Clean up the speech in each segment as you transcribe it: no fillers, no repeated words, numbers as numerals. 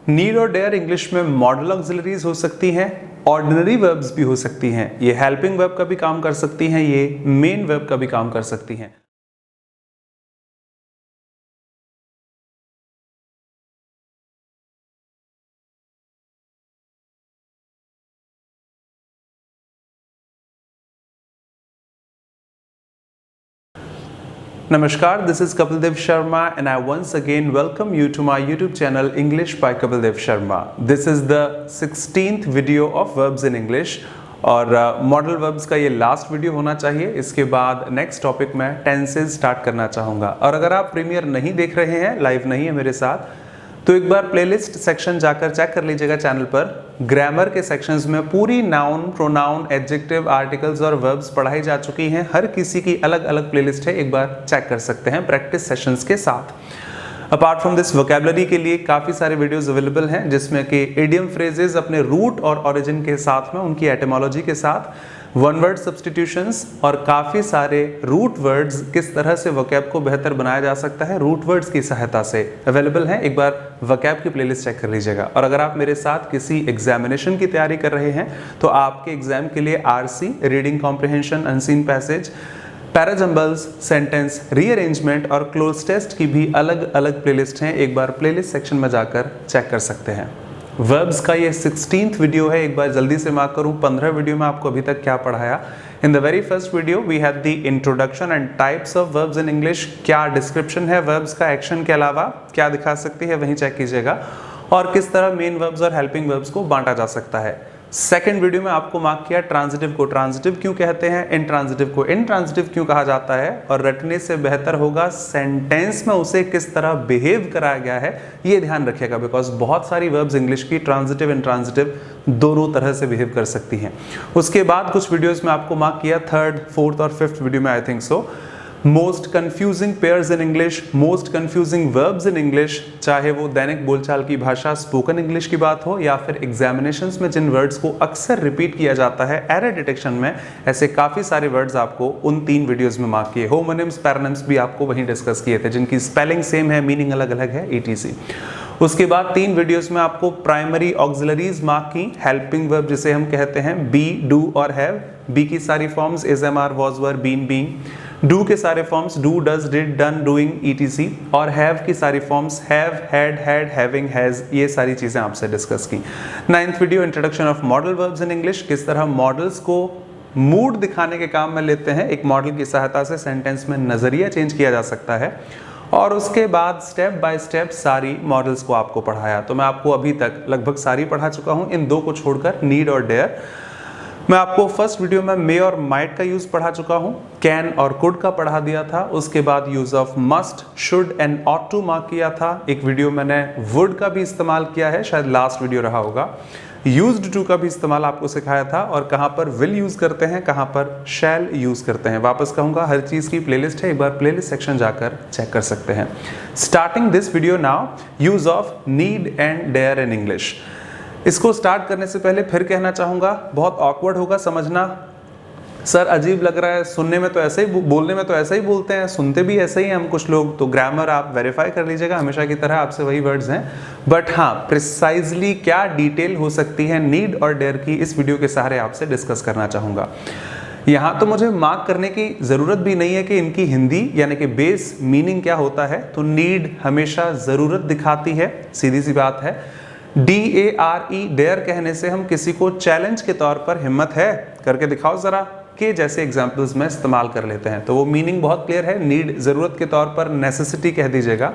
Need और dare English में model auxiliaries हो सकती हैं, ऑर्डिनरी वर्ब्स भी हो सकती हैं, ये हेल्पिंग वर्ब का भी काम कर सकती हैं, ये मेन वर्ब का भी काम कर सकती हैं। Namaskar, this is Kapil Dev Sharma and I once again welcome you to my YouTube channel English by Kapil Dev Sharma. This is the 16th video of verbs in English और modal verbs का ये last video होना चाहिए। इसके बाद next topic मैं tenses start करना चाहूँगा। और अगर आप प्रीमियर नहीं देख रहे हैं, लाइव नहीं है मेरे साथ, तो एक बार प्लेलिस्ट सेक्शन जाकर चेक कर लीजिएगा चैनल पर। ग्रामर के सेक्शंस में पूरी नाउन, प्रोनाउन, एडजेक्टिव, आर्टिकल्स और वर्ब्स पढ़ाई जा चुकी हैं। हर किसी की अलग अलग प्लेलिस्ट है, एक बार चेक कर सकते हैं प्रैक्टिस सेशंस के साथ। अपार्ट फ्रॉम दिस वोकैबुलरी के लिए काफ़ी सारे वीडियोस अवेलेबल हैं, जिसमें कि इडियम फ्रेजेस अपने रूट और ओरिजिन के साथ में, उनकी एटिमोलॉजी के साथ, वन वर्ड सब्स्टिट्यूशंस और काफ़ी सारे रूट वर्ड्स, किस तरह से वोकैब को बेहतर बनाया जा सकता है रूट वर्ड्स की सहायता से, अवेलेबल हैं। एक बार वोकैब की प्लेलिस्ट चेक कर लीजिएगा। और अगर आप मेरे साथ किसी एग्जामिनेशन की तैयारी कर रहे हैं तो आपके एग्जाम के लिए RC, reading comprehension, unseen passage, parajumbles, sentence rearrangement और क्लोज टेस्ट की भी अलग अलग प्लेलिस्ट हैं। एक बार प्लेलिस्ट सेक्शन में जाकर चेक कर सकते हैं। वर्ब्स का ये 16th वीडियो है। एक बार जल्दी से मार्क करूं, 15 वीडियो में आपको अभी तक क्या पढ़ाया। In the very first video we had the introduction and types of verbs in English. क्या डिस्क्रिप्शन है वर्ब्स का, एक्शन के अलावा क्या दिखा सकती है, वहीं चेक कीजिएगा। और किस तरह मेन वर्ब्स और हेल्पिंग वर्ब्स को बांटा जा सकता है। सेकेंड वीडियो में आपको मार्क किया ट्रांजिटिव को ट्रांजिटिव क्यों कहते हैं, इंट्रांजिटिव को इंट्रांजिटिव क्यों कहा जाता है, और रटने से बेहतर होगा सेंटेंस में उसे किस तरह बिहेव कराया गया है, ये ध्यान रखिएगा। बिकॉज बहुत सारी वर्ब्स इंग्लिश की ट्रांजिटिव इंट्रांजिटिव दोनों तरह से बिहेव कर सकती हैं। उसके बाद कुछ वीडियोस में आपको मार्क किया थर्ड, फोर्थ और फिफ्थ वीडियो में, I think so, most confusing pairs in English, most confusing verbs in English, चाहे वो दैनिक बोलचाल की भाषा स्पोकन इंग्लिश की बात हो या फिर एग्जामिनेशंस में जिन वर्ड्स को अक्सर रिपीट किया जाता है एरर डिटेक्शन में, ऐसे काफ़ी सारे वर्ड्स आपको उन 3 वीडियोस में मार्क किए। होमोनिम्स, पैरानिम्स भी आपको वहीं डिस्कस किए थे, जिनकी स्पेलिंग सेम है, मीनिंग अलग अलग है, etc। उसके बाद 3 वीडियोस में आपको प्राइमरी ऑक्सिलरीज मार्क की, हेल्पिंग वर्ब जिसे हम कहते हैं बी, डू और हैव। बी की सारी forms is, am, are, was, were, been, being. Do के सारे forms do, does, did, done, doing, etc। और हैव की सारी forms have, had, having, has. ये सारी चीजें आपसे डिस्कस की। 9th video introduction of modal verbs in English, किस तरह मॉडल्स को मूड दिखाने के काम में लेते हैं, एक मॉडल की सहायता से सेंटेंस में नजरिया चेंज किया जा सकता है। और उसके बाद स्टेप बाय स्टेप सारी मॉडल्स को आपको पढ़ाया। तो मैं आपको अभी तक लगभग सारी पढ़ा चुका हूं, इन 2 को छोड़कर, नीड और डेयर। मैं आपको फर्स्ट वीडियो में मे और माइट का यूज पढ़ा चुका हूं, कैन और कुड का पढ़ा दिया था। उसके बाद use of must, should and ought to mark किया था। एक वीडियो मैंने वुड का भी इस्तेमाल किया है, शायद लास्ट वीडियो रहा होगा। यूज्ड टू का भी इस्तेमाल आपको सिखाया था, और कहां पर विल यूज करते हैं, कहां पर शैल यूज करते हैं। वापस कहूंगा, हर चीज की प्लेलिस्ट है, एक बार प्लेलिस्ट सेक्शन जाकर चेक कर सकते हैं। Starting this video now, use of need and dare in English. इसको स्टार्ट करने से पहले फिर कहना चाहूँगा, बहुत ऑकवर्ड होगा समझना, सर अजीब लग रहा है, सुनने में तो ऐसे ही, बोलने में तो ऐसा ही बोलते हैं, सुनते भी ऐसे ही हम कुछ लोग, तो ग्रामर आप वेरीफाई कर लीजिएगा, हमेशा की तरह आपसे वही वर्ड्स हैं। बट हाँ, प्रिसाइजली क्या डिटेल हो सकती है नीड और डेयर की, इस वीडियो के सहारे आपसे डिस्कस करना चाहूँगा। यहाँ तो मुझे मार्क करने की ज़रूरत भी नहीं है कि इनकी हिंदी यानी कि बेस मीनिंग क्या होता है। तो नीड हमेशा ज़रूरत दिखाती है, सीधी सी बात है। DARE, डेयर कहने से हम किसी को चैलेंज के तौर पर, हिम्मत है करके दिखाओ जरा, के जैसे एग्जाम्पल्स में इस्तेमाल कर लेते हैं। तो वो मीनिंग बहुत क्लियर है। नीड ज़रूरत के तौर पर नेसेसिटी कह दीजिएगा,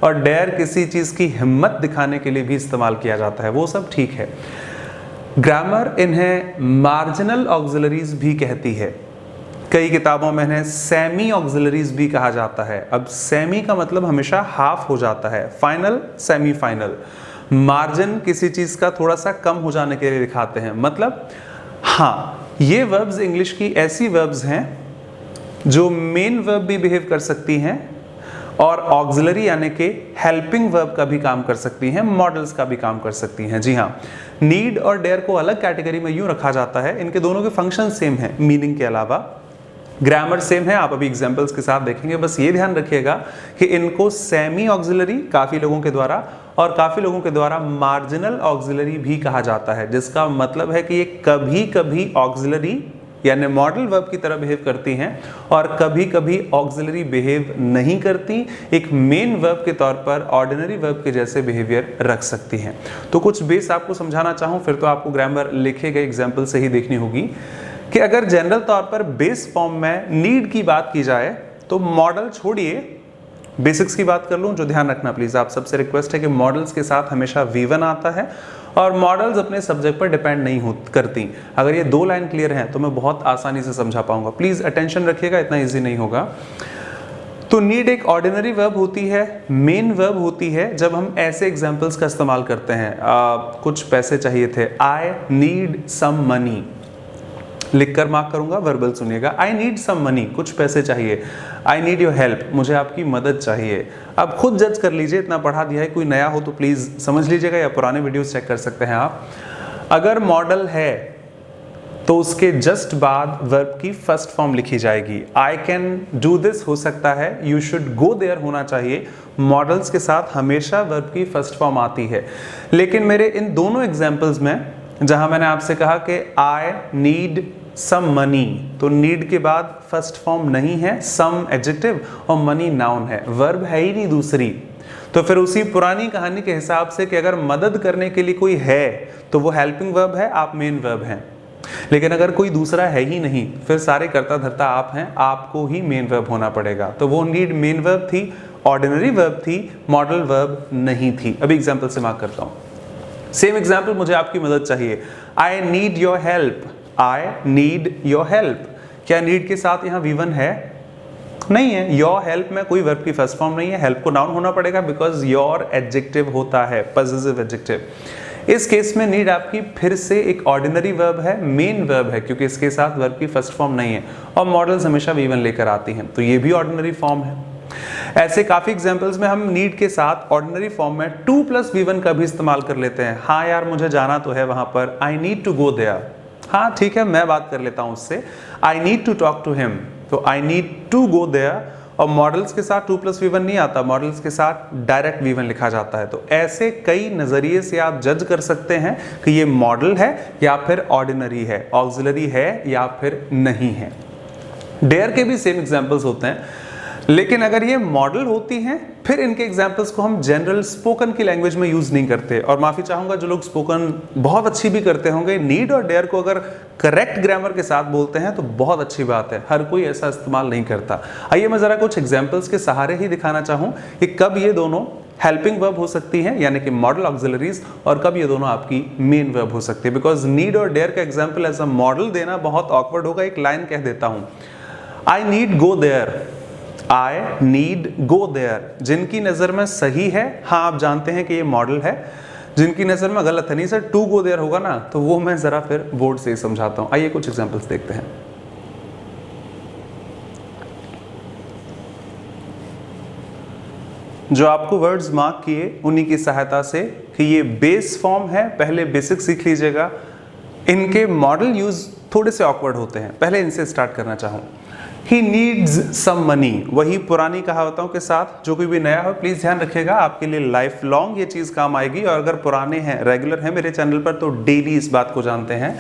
और डेयर किसी चीज़ की हिम्मत दिखाने के लिए भी इस्तेमाल किया जाता है, वो सब ठीक है। ग्रामर इन्हें मार्जिनल ऑक्सिलरीज भी कहती है, कई किताबों में इन्हें सेमी ऑक्सिलरीज भी कहा जाता है। अब सेमी का मतलब हमेशा हाफ हो जाता है, फाइनल, सेमी फाइनल। मार्जिन किसी चीज का थोड़ा सा कम हो जाने के लिए दिखाते हैं। मतलब हाँ, ये वर्ब्स इंग्लिश की ऐसी वर्ब्स हैं जो मेन वर्ब भी बिहेव कर सकती हैं और ऑक्सिलरी यानी कि हेल्पिंग वर्ब का भी काम कर सकती हैं, मॉडल्स का भी काम कर सकती हैं। जी हाँ, नीड और डेयर को अलग कैटेगरी में यूं रखा जाता है, इनके दोनों के फंक्शन सेम हैं मीनिंग के अलावा, ग्रामर सेम है, आप अभी एग्जांपल्स के साथ देखेंगे। बस ये ध्यान रखिएगा कि इनको सेमी ऑक्सिलरी काफ़ी लोगों के द्वारा और काफ़ी लोगों के द्वारा मार्जिनल ऑक्सिलरी भी कहा जाता है, जिसका मतलब है कि ये कभी कभी ऑक्सिलरी यानी मॉडल वर्ब की तरह बिहेव करती हैं और कभी कभी ऑक्सिलरी बिहेव नहीं करती, एक मेन वर्ब के तौर पर ऑर्डिनरी वर्ब के जैसे बिहेवियर रख सकती हैं। तो कुछ बेस आपको समझाना चाहूँ फिर तो आपको ग्रामर लिखे गए एग्जाम्पल से ही देखनी होगी कि अगर जनरल तौर पर बेस फॉर्म में नीड की बात की जाए तो मॉडल छोड़िए, बेसिक्स की बात कर लूँ। जो ध्यान रखना प्लीज़, आप सबसे रिक्वेस्ट है कि मॉडल्स के साथ हमेशा V1 आता है और मॉडल्स अपने सब्जेक्ट पर डिपेंड नहीं करती। अगर ये 2 लाइन क्लियर हैं तो मैं बहुत आसानी से समझा पाऊंगा। प्लीज़ अटेंशन रखिएगा, इतना ईजी नहीं होगा। तो नीड एक ऑर्डिनरी वर्ब होती है, मेन वर्ब होती है जब हम ऐसे एग्जाम्पल्स का इस्तेमाल करते हैं। कुछ पैसे चाहिए थे, आई नीड सम मनी, लिखकर मार्क करूंगा, वर्बल सुनिएगा। आई नीड सम मनी, कुछ पैसे चाहिए। आई नीड योर हेल्प, मुझे आपकी मदद चाहिए। अब खुद जज कर लीजिए, इतना पढ़ा दिया है, कोई नया हो तो प्लीज़ समझ लीजिएगा या पुराने वीडियोस चेक कर सकते हैं आप। अगर मॉडल है तो उसके जस्ट बाद वर्ब की फर्स्ट फॉर्म लिखी जाएगी। आई कैन डू दिस हो सकता है, यू शुड गो देयर होना चाहिए। मॉडल्स के साथ हमेशा वर्ब की फर्स्ट फॉर्म आती है। लेकिन मेरे इन दोनों एग्जाम्पल्स में जहां मैंने आपसे कहा कि आई नीड सम मनी, तो नीड के बाद फर्स्ट फॉर्म नहीं है, सम एडजेक्टिव और मनी नाउन है, वर्ब है ही नहीं दूसरी। तो फिर उसी पुरानी कहानी के हिसाब से कि अगर मदद करने के लिए कोई है तो वो हेल्पिंग वर्ब है, आप मेन वर्ब हैं। लेकिन अगर कोई दूसरा है ही नहीं, फिर सारे कर्ता धर्ता आप हैं, आपको ही मेन वर्ब होना पड़ेगा। तो वो नीड मेन वर्ब थी, ऑर्डिनरी वर्ब थी, मॉडल वर्ब नहीं थी। अभी एग्जाम्पल से मार्क करता हूं। सेम एग्जाम्पल, मुझे आपकी मदद चाहिए। I need your help, I need your help. क्या नीड के साथ यहाँ V1 है? नहीं है। योर हेल्प में कोई वर्ब की फर्स्ट फॉर्म नहीं है, हेल्प को नाउन होना पड़ेगा बिकॉज योर एडजेक्टिव होता है, पॉजिटिव एडजेक्टिव। इस केस में नीड आपकी फिर से एक ऑर्डिनरी वर्ब है, मेन वर्ब है, क्योंकि इसके साथ वर्ब की फर्स्ट फॉर्म नहीं है और मॉडल्स हमेशा V1 लेकर आती हैं, तो ये भी ऑर्डिनरी फॉर्म है। ऐसे काफी एग्जांपल्स में हम नीड के साथ ऑर्डिनरी फॉर्म में 2 + V1 का भी इस्तेमाल कर लेते हैं। हाँ यार मुझे जाना तो है वहां पर, I need to go there. हाँ ठीक है, मैं बात कर लेता हूं उससे, I need to talk to him, तो I need to go there. और मॉडल्स के साथ 2 + V1 नहीं आता, मॉडल्स के साथ डायरेक्ट V1 लिखा जाता है। तो ऐसे कई नजरिए से आप जज कर सकते हैं कि ये मॉडल है या फिर ऑर्डिनरी है, ऑक्सिलरी है या फिर नहीं है। डेयर के भी सेम एग्जांपल्स होते हैं, लेकिन अगर ये मॉडल होती हैं फिर इनके एग्जाम्पल्स को हम जनरल स्पोकन की लैंग्वेज में यूज नहीं करते। और माफी चाहूंगा जो लोग स्पोकन बहुत अच्छी भी करते होंगे, नीड और डेयर को अगर करेक्ट ग्रामर के साथ बोलते हैं तो बहुत अच्छी बात है, हर कोई ऐसा इस्तेमाल नहीं करता। आइए मैं जरा कुछ एग्जाम्पल्स के सहारे ही दिखाना चाहूँ कि कब ये दोनों हेल्पिंग वर्ब हो सकती है यानी कि मॉडल ऑक्सिलरीज, और कब ये दोनों आपकी मेन वर्ब हो सकती है। बिकॉज नीड और डेयर का एग्जाम्पल एज अ मॉडल देना बहुत ऑकवर्ड होगा। एक लाइन कह देता हूँ, I need go there, I need go there. जिनकी नजर में सही है, हाँ आप जानते हैं कि ये मॉडल है, जिनकी नजर में गलत है, नहीं सर टू गो देयर होगा ना, तो वो मैं जरा फिर बोर्ड से ही समझाता हूं। आइए कुछ एग्जांपल्स देखते हैं। जो आपको वर्ड्स मार्क किए उन्हीं की सहायता से कि ये बेस फॉर्म है, पहले बेसिक सीख लीजिएगा। इनके मॉडल यूज थोड़े से ऑकवर्ड होते हैं, पहले इनसे स्टार्ट करना चाहूँ। He needs some money, वही पुरानी कहावतों के साथ। जो कोई भी नया हो प्लीज ध्यान रखिएगा, आपके लिए लाइफ लॉन्ग ये चीज काम आएगी। और अगर पुराने हैं, रेगुलर हैं मेरे चैनल पर, तो डेली इस बात को जानते हैं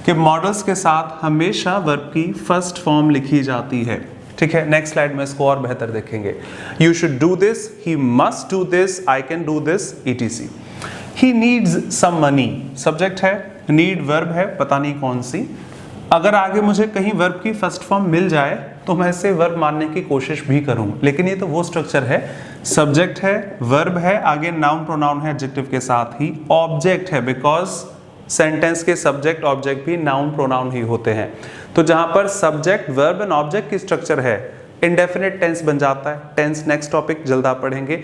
कि मॉडल्स के साथ हमेशा वर्ब की फर्स्ट फॉर्म लिखी जाती है। ठीक है, नेक्स्ट स्लाइड में इसको और बेहतर देखेंगे। You should do this, he must do this, I can do this, etc. He needs some money, subject है, नीड वर्ब है, पता नहीं कौन सी। अगर आगे मुझे कहीं वर्ब की फर्स्ट फॉर्म मिल जाए तो मैं इसे वर्ब मानने की कोशिश भी करूं, लेकिन ये तो वो स्ट्रक्चर है, सब्जेक्ट है, वर्ब है, आगे नाउन प्रोनाउन है एडजेक्टिव के साथ ही, ऑब्जेक्ट है, बिकॉज सेंटेंस के सब्जेक्ट ऑब्जेक्ट भी नाउन प्रोनाउन ही होते हैं। तो जहां पर सब्जेक्ट वर्ब एंड ऑब्जेक्ट की स्ट्रक्चर है, इंडेफिनिट टेंस बन जाता है। टेंस नेक्स्ट टॉपिक जल्द आप पढ़ेंगे।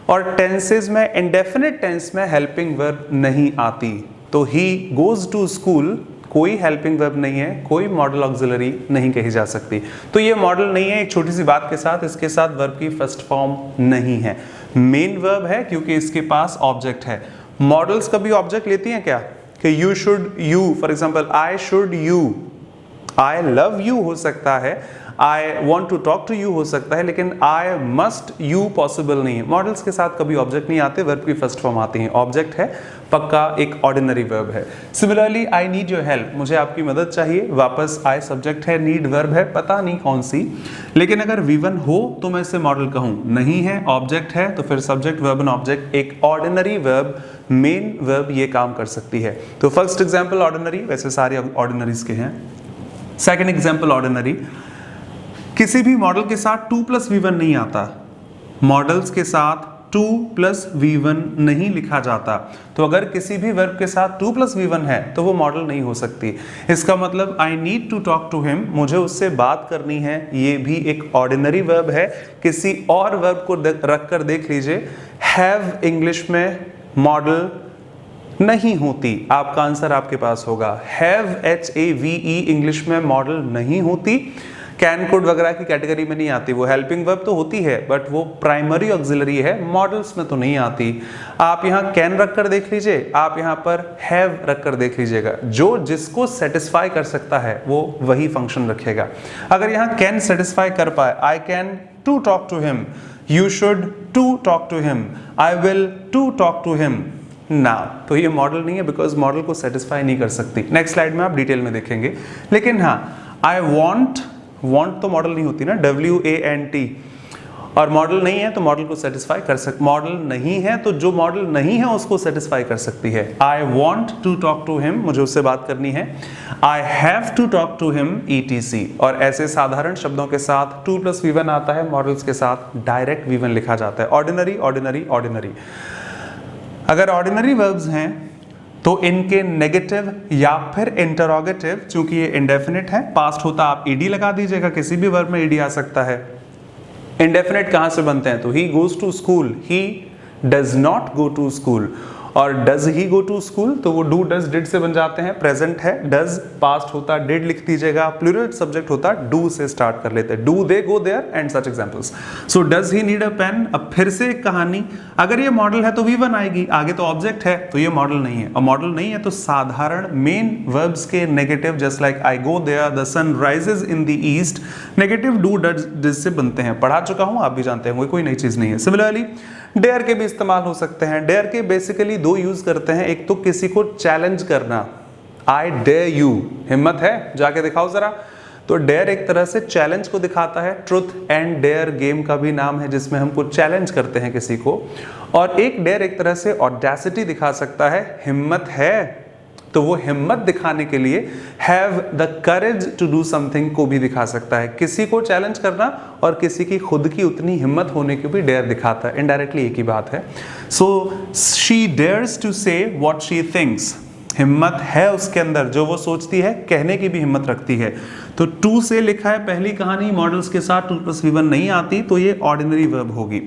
और टेंसेज में, इंडेफिनिट टेंस में हेल्पिंग वर्ब नहीं आती। तो ही गोज टू स्कूल कोई हेल्पिंग वर्ब नहीं है, कोई मॉडल ऑक्सिलरी नहीं कही जा सकती। तो ये मॉडल नहीं है। एक छोटी सी बात के साथ, इसके साथ वर्ब की फर्स्ट फॉर्म नहीं है, मेन वर्ब है क्योंकि इसके पास ऑब्जेक्ट है। मॉडल्स कभी ऑब्जेक्ट लेती हैं क्या? कि you should, you for example, I should you, I love you हो सकता है, I want to talk to you हो सकता है, लेकिन आई मस्ट यू पॉसिबल नहीं है। मॉडल्स के साथ कभी ऑब्जेक्ट नहीं आते, वर्ब की फर्स्ट फॉर्म आती है। ऑब्जेक्ट है पक्का एक ऑर्डिनरी वर्ब है। Similarly I need your help, मुझे आपकी मदद चाहिए, वापस आई सब्जेक्ट है, नीड वर्ब है, पता नहीं कौन सी, लेकिन अगर V1 हो तो मैं इसे मॉडल कहूं, नहीं है ऑब्जेक्ट है तो फिर सब्जेक्ट वर्ब एंड ऑब्जेक्ट, एक ऑर्डिनरी वर्ब मेन वर्ब ये काम कर सकती है। तो फर्स्ट एग्जांपल ऑर्डिनरी, वैसे सारे ऑर्डिनरीज के हैं। सेकंड एग्जांपल ऑर्डिनरी, किसी भी मॉडल के साथ 2 + V1 नहीं आता, मॉडल्स के साथ 2 + V1 नहीं लिखा जाता। तो अगर किसी भी वर्ब के साथ 2 + V1 है तो वो मॉडल नहीं हो सकती। इसका मतलब I need to talk to him, मुझे उससे बात करनी है, ये भी एक ऑर्डिनरी वर्ब है। किसी और वर्ब को रख कर देख लीजिए, हैव इंग्लिश में मॉडल नहीं होती, आपका आंसर आपके पास होगा। हैव HAVE इंग्लिश में मॉडल नहीं होती, कैन कुड वगैरह की कैटेगरी में नहीं आती। वो हेल्पिंग वर्ब तो होती है बट वो प्राइमरी ऑक्सिलरी है, मॉडल्स में तो नहीं आती। आप यहाँ कैन रख कर देख लीजिए, आप यहाँ पर हैव रख कर देख लीजिएगा, जो जिसको सेटिस्फाई कर सकता है वो वही फंक्शन रखेगा। अगर यहाँ कैन सेटिस्फाई कर पाए, I can to talk to him, you should to talk to him, I will to talk to him ना, तो ये मॉडल नहीं है, बिकॉज मॉडल को सेटिस्फाई नहीं कर सकती। नेक्स्ट स्लाइड में आप डिटेल में देखेंगे। लेकिन हाँ, आई वॉन्ट तो मॉडल नहीं होती ना, WANT, और मॉडल नहीं है तो मॉडल को सेटिस्फाई कर सकती, मॉडल नहीं है तो जो मॉडल नहीं है उसको सेटिस्फाई कर सकती है। I want to talk to him, मुझे उससे बात करनी है। I have to talk to him ETC। और ऐसे साधारण शब्दों के साथ 2 + V1 आता है, मॉडल्स के साथ डायरेक्ट V1 लिखा जाता है। ऑर्डिनरी ऑर्डिनरी ऑर्डिनरी, अगर ऑर्डिनरी वर्ब्स हैं तो इनके नेगेटिव या फिर इंटरोगेटिव, चूंकि ये इंडेफिनिट है, पास्ट होता आप ED लगा दीजिएगा, किसी भी वर्ब में ED आ सकता है। इंडेफिनिट कहां से बनते हैं, तो he goes to school, he does not go to school, और does he go to school तो वो डू डज डिड से बन जाते हैं। प्रेजेंट है, डज, पास्ट होता डिड लिख दीजिएगा, प्लूरल सब्जेक्ट होता डू से स्टार्ट कर लेते हैं, do they go there and such examples. So does he need a pen, अब फिर से एक कहानी, अगर ये मॉडल है तो V1 आएगी, आगे तो ऑब्जेक्ट है तो ये मॉडल नहीं है, और मॉडल नहीं है तो साधारण मेन वर्ब्स के negative, just like I go there, the sun rises in the east, negative do does did से बनते हैं। पढ़ा चुका हूं, आप भी जानते हैं, कोई नई चीज नहीं है। सिमिलरली डेयर के भी इस्तेमाल हो सकते हैं। डेयर के बेसिकली 2 यूज करते हैं, एक तो किसी को चैलेंज करना, आई डेयर यू, हिम्मत है जाके दिखाओ जरा, तो डेयर एक तरह से चैलेंज को दिखाता है। ट्रुथ एंड डेयर गेम का भी नाम है जिसमें हमको चैलेंज करते हैं किसी को। और एक डेयर एक तरह से ऑडेसिटी दिखा सकता है, हिम्मत है तो वो हिम्मत दिखाने के लिए have the courage to do something को भी दिखा सकता है। किसी को चैलेंज करना और किसी की खुद की उतनी हिम्मत होने की भी डेयर दिखाता है, इनडायरेक्टली एक ही बात है। सो शी डेयर्स टू से व्हाट शी थिंक्स, हिम्मत है उसके अंदर, जो वो सोचती है कहने की भी हिम्मत रखती है। तो टू से लिखा है पहली कहानी, मॉडल्स के साथ 2 + V1 नहीं आती तो ये ऑर्डिनरी वर्ब होगी।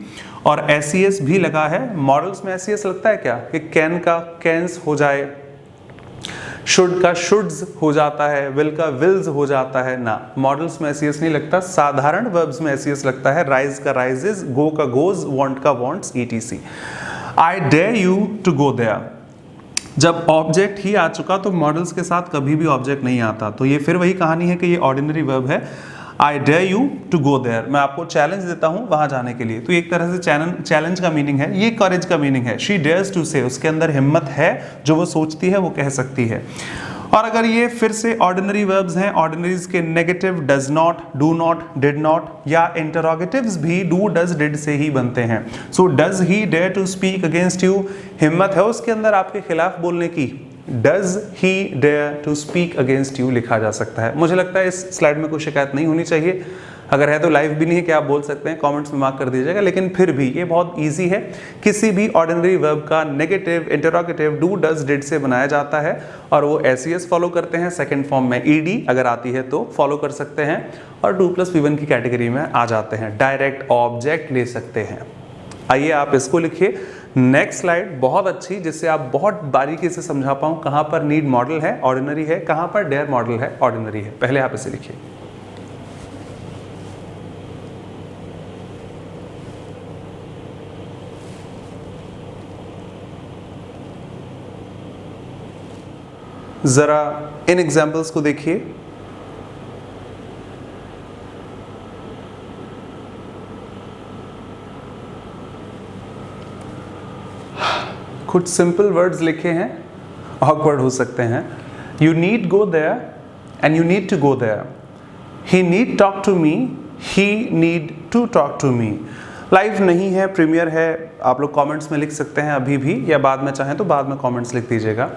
और SES भी लगा है, मॉडल्स में SES लगता है क्या कि कैन का कैंस हो जाए, शुड का शुड्स हो जाता है, विल का विल्स हो जाता है ना, मॉडल्स में SES नहीं लगता। साधारण वर्ब्स में SES लगता है, राइज का राइजेस, गो का गोज, वांट का wants ETC। I dare you to go there, जब ऑब्जेक्ट ही आ चुका तो मॉडल्स के साथ कभी भी ऑब्जेक्ट नहीं आता, तो ये फिर वही कहानी है कि ये ऑर्डिनरी वर्ब है। I dare you to go there, मैं आपको चैलेंज देता हूं वहां जाने के लिए, तो एक तरह से चैलेंज का मीनिंग है, ये करेज का मीनिंग है। शी डेयर्स टू से, उसके अंदर हिम्मत है, जो वो सोचती है वो कह सकती है। और अगर ये फिर से ऑर्डिनरी वर्ब्स हैं, ऑर्डिनरीज के negative does not, do not, did not, या इंटरोगेटिव्स भी डू डज डिड से ही बनते हैं। So does he dare to speak against you, हिम्मत है उसके अंदर आपके खिलाफ बोलने की, does he dare to speak against you लिखा जा सकता है। मुझे लगता है इस स्लाइड में कोई शिकायत नहीं होनी चाहिए, अगर है तो लाइव भी नहीं है कि आप बोल सकते हैं, कमेंट्स में मार्क कर दीजिएगा। लेकिन फिर भी ये बहुत इजी है, किसी भी ऑर्डिनरी वर्ब का negative interrogative do does did से बनाया जाता है, और वो SES फॉलो करते हैं, सेकंड फॉर्म में ED अगर आती है तो फॉलो कर सकते हैं, और 2 + V1 की कैटेगरी में आ जाते हैं, डायरेक्ट ऑब्जेक्ट ले सकते हैं। आइए आप इसको लिखिए। नेक्स्ट स्लाइड बहुत अच्छी, जिससे आप बहुत बारीकी से समझा पाऊँ कहाँ पर नीड मॉडल है, ऑर्डिनरी है, कहाँ पर डेयर मॉडल है, ऑर्डिनरी है। पहले आप इसे लिखिए। जरा इन एग्जाम्पल्स को देखिए। कुछ सिंपल वर्ड्स लिखे हैं, ऑकवर्ड हो सकते हैं। You need go there and you need to go there. He need talk to me, he need to talk to me. Live नहीं है, प्रीमियर है, आप लोग कमेंट्स में लिख सकते हैं अभी भी, या बाद में चाहें तो बाद में कमेंट्स लिख दीजिएगा।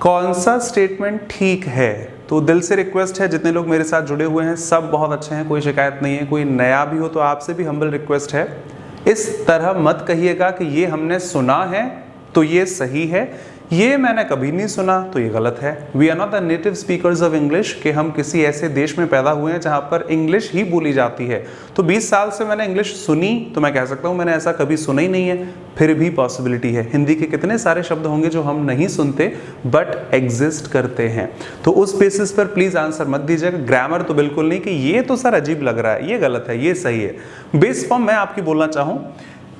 कौन सा स्टेटमेंट ठीक है? तो दिल से रिक्वेस्ट है, जितने लोग मेरे साथ जुड़े हुए हैं सब बहुत अच्छे हैं, कोई शिकायत नहीं है। कोई नया भी हो तो आपसे भी हम्बल रिक्वेस्ट है, इस तरह मत कहिएगा कि ये हमने सुना है तो ये सही है, ये मैंने कभी नहीं सुना तो ये गलत है। We are not the native speakers of English, कि हम किसी ऐसे देश में पैदा हुए हैं जहाँ पर इंग्लिश ही बोली जाती है। तो 20 साल से मैंने इंग्लिश सुनी तो मैं कह सकता हूँ मैंने ऐसा कभी सुना ही नहीं है, फिर भी पॉसिबिलिटी है। हिंदी के कितने सारे शब्द होंगे जो हम नहीं सुनते बट एग्जिस्ट करते हैं। तो उस बेसिस पर प्लीज़ आंसर मत दीजिएगा। ग्रामर तो बिल्कुल नहीं कि ये तो सर अजीब लग रहा है, ये गलत है, ये सही है। बेस फॉर्म मैं आपकी बोलना चाहूँ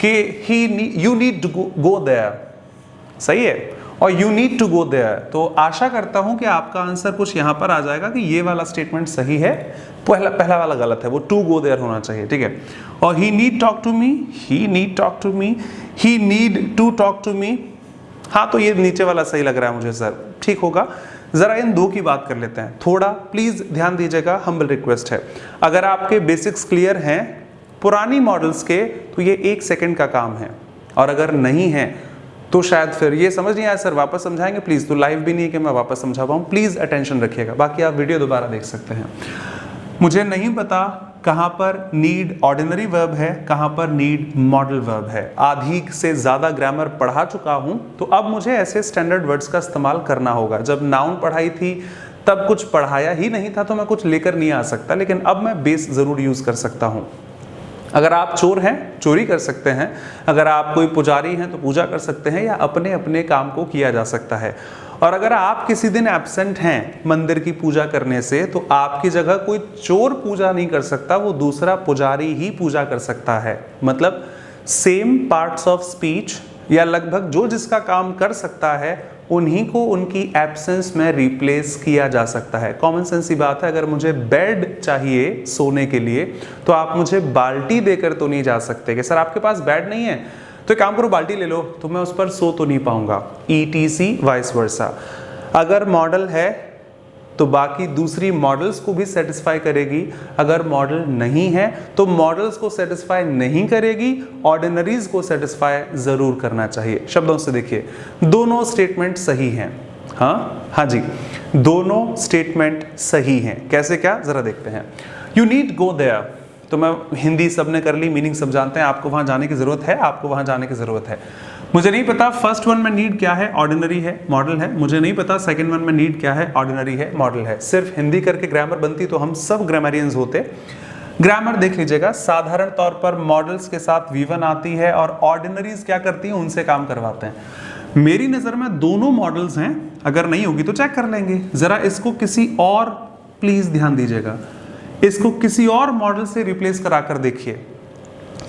कि you need to go there, सही है, और you need to go there. तो आशा करता हूं कि आपका आंसर कुछ यहां पर आ जाएगा कि ये वाला स्टेटमेंट सही है, पहला वाला गलत है, वो टू गो देयर होना चाहिए, ठीक है। और he need talk to me, he need talk to me, he need to talk to me. हाँ, तो ये नीचे वाला सही लग रहा है मुझे सर, ठीक होगा। जरा इन दो की बात कर लेते हैं, थोड़ा प्लीज ध्यान दीजिएगा, हम्बल रिक्वेस्ट है। अगर आपके बेसिक्स क्लियर हैं पुरानी मॉडल्स के तो ये 1 सेकंड का काम है, और अगर नहीं है तो शायद फिर ये समझ नहीं आया सर वापस समझाएंगे प्लीज। तो लाइव भी नहीं है कि मैं वापस समझा पाऊँ, प्लीज अटेंशन रखिएगा। बाकी आप वीडियो दोबारा देख सकते हैं। मुझे नहीं पता कहाँ पर नीड ऑर्डिनरी वर्ब है, कहाँ पर नीड मॉडल वर्ब है। आधी से ज्यादा ग्रामर पढ़ा चुका हूं, तो अब मुझे ऐसे स्टैंडर्ड वर्ड्स का इस्तेमाल करना होगा। जब नाउन पढ़ाई थी तब कुछ पढ़ाया ही नहीं था तो मैं कुछ लेकर नहीं आ सकता, लेकिन अब मैं बेस जरूर यूज कर सकता हूं। अगर आप चोर हैं चोरी कर सकते हैं, अगर आप कोई पुजारी हैं तो पूजा कर सकते हैं, या अपने अपने काम को किया जा सकता है। और अगर आप किसी दिन एब्सेंट हैं मंदिर की पूजा करने से, तो आपकी जगह कोई चोर पूजा नहीं कर सकता, वो दूसरा पुजारी ही पूजा कर सकता है। मतलब सेम पार्ट्स ऑफ स्पीच, या लगभग जो जिसका काम कर सकता है उन्हीं को उनकी एब्सेंस में रिप्लेस किया जा सकता है। कॉमन सेंस की बात है, अगर मुझे बेड चाहिए सोने के लिए तो आप मुझे बाल्टी देकर तो नहीं जा सकते कि सर आपके पास बेड नहीं है तो एक काम करो बाल्टी ले लो, तो मैं उस पर सो तो नहीं पाऊंगा। ETC vice versa. अगर मॉडल है तो बाकी दूसरी मॉडल्स को भी सेटिस्फाई करेगी, अगर मॉडल नहीं है तो मॉडल्स को सेटिस्फाई नहीं करेगी, ऑर्डिनरीज को सेटिस्फाई जरूर करना चाहिए। शब्दों से देखिए, दोनों स्टेटमेंट सही हैं। हाँ जी, दोनों स्टेटमेंट सही हैं। कैसे क्या जरा देखते हैं। यू नीड गो देयर, तो मैं हिंदी सबने कर ली, मीनिंग सब जानते हैं, आपको वहां जाने की जरूरत है, आपको वहां जाने की जरूरत है। मुझे नहीं पता फर्स्ट वन में नीड क्या है, ऑर्डिनरी है, मॉडल है। मुझे नहीं पता सेकंड वन में नीड क्या है, ऑर्डिनरी है, मॉडल है। सिर्फ हिंदी करके ग्रामर बनती तो हम सब ग्रामरियंस होते। ग्रामर देख लीजिएगा, साधारण तौर पर मॉडल्स के साथ V1 आती है और ऑर्डिनरीज क्या करती हैं, उनसे काम करवाते हैं। मेरी नजर में दोनों मॉडल्स हैं, अगर नहीं होगी तो चेक कर लेंगे। जरा इसको किसी और, प्लीज ध्यान दीजिएगा, इसको किसी और मॉडल से रिप्लेस कराकर देखिए,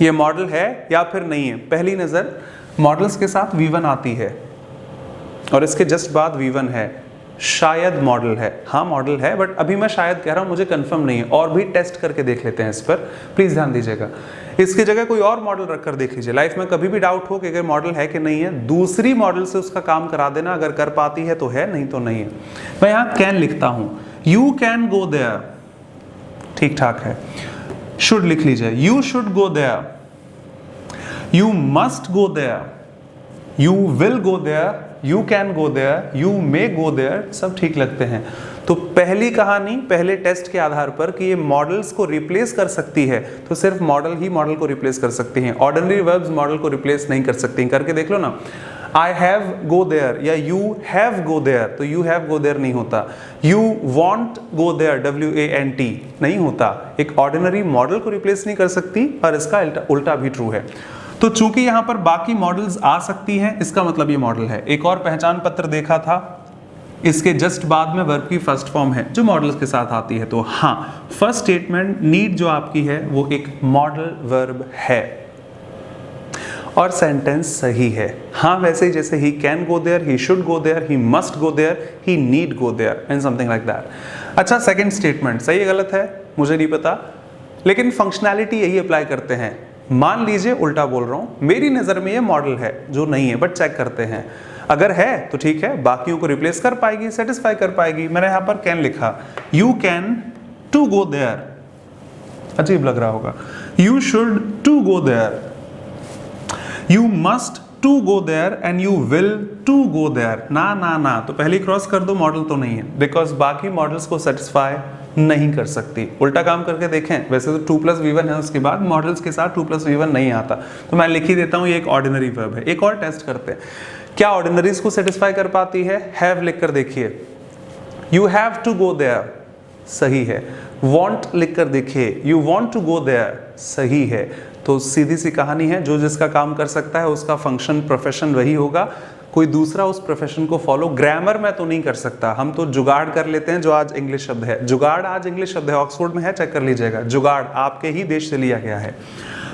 ये मॉडल है या फिर नहीं है। पहली नजर मॉडल्स के साथ V1 आती है और इसके जस्ट बाद V1 है, शायद मॉडल है। हाँ मॉडल है, बट अभी मैं शायद कह रहा हूं, मुझे कंफर्म नहीं है, और भी टेस्ट करके देख लेते हैं इस पर, प्लीज ध्यान दीजिएगा। इसकी जगह कोई और मॉडल रखकर देख लीजिए। लाइफ में कभी भी डाउट हो कि अगर मॉडल है कि नहीं है, दूसरी मॉडल से उसका काम करा देना, अगर कर पाती है तो है, नहीं तो नहीं है। मैं यहाँ कैन लिखता हूं, यू कैन गो देयर, ठीक ठाक है। शुड लिख लीजिए, you should go there, you must go there, you will go there, you can go there, you may go there, सब ठीक लगते हैं। तो पहली कहानी पहले टेस्ट के आधार पर कि ये मॉडल्स को रिप्लेस कर सकती है, तो सिर्फ मॉडल ही मॉडल को रिप्लेस कर सकती हैं, ऑर्डिनरी वर्ब्स मॉडल को रिप्लेस नहीं कर सकती। करके देख लो ना, I have go there या you have go there, तो you have go there नहीं होता। You want go there, WANT नहीं होता। एक ऑर्डिनरी मॉडल को रिप्लेस नहीं कर सकती, और इसका उल्टा भी ट्रू है। तो चूंकि यहां पर बाकी मॉडल्स आ सकती हैं, इसका मतलब ये मॉडल है। एक और पहचान पत्र देखा था, इसके जस्ट बाद में वर्ब की फर्स्ट फॉर्म है जो मॉडल्स के साथ आती है। तो हाँ, फर्स्ट स्टेटमेंट नीड जो आपकी है वो एक मॉडल वर्ब है और सेंटेंस सही है। हाँ, वैसे ही जैसे he can go there, he should go there, he must go there, he need go there and something like that. अच्छा, सेकंड स्टेटमेंट सही है गलत है मुझे नहीं पता, लेकिन फंक्शनैलिटी यही अप्लाई करते हैं। मान लीजिए उल्टा बोल रहा हूं, मेरी नजर में ये मॉडल है जो नहीं है, बट चेक करते हैं। अगर है तो ठीक है, बाकियों को रिप्लेस कर पाएगी, सेटिस्फाई कर पाएगी। मैंने यहां पर कैन लिखा, you can to go there, अजीब लग रहा होगा, you should to go there, you must to go there and you will to go there. ना ना ना, तो पहली क्रॉस कर दो, मॉडल तो नहीं है, बिकॉज बाकी मॉडल्स को सेटिस्फाई नहीं कर सकती। उल्टा काम करके देखें, वैसे तो 2 + V1 है, उसके बाद मॉडल्स के साथ 2 + V1 नहीं आता, तो मैं लिख ही देता हूं ये एक ऑर्डिनरी वर्ब है। एक और टेस्ट करते हैं, क्या ऑर्डिनरीज को सेटिस्फाई कर पाती है? हैव लिखकर देखिए, you have to go there, सही है। वांट लिखकर देखिए, you want to go there, सही है। तो सीधी सी कहानी है, जो जिसका काम कर सकता है उसका फंक्शन प्रोफेशन वही होगा, कोई दूसरा उस प्रोफेशन को फॉलो ग्रामर में तो नहीं कर सकता। हम तो जुगाड़ कर लेते हैं, जो आज इंग्लिश शब्द है, जुगाड़ आज इंग्लिश शब्द है, ऑक्सफोर्ड में है, चेक कर लीजिएगा, जुगाड़ आपके ही देश से लिया गया है।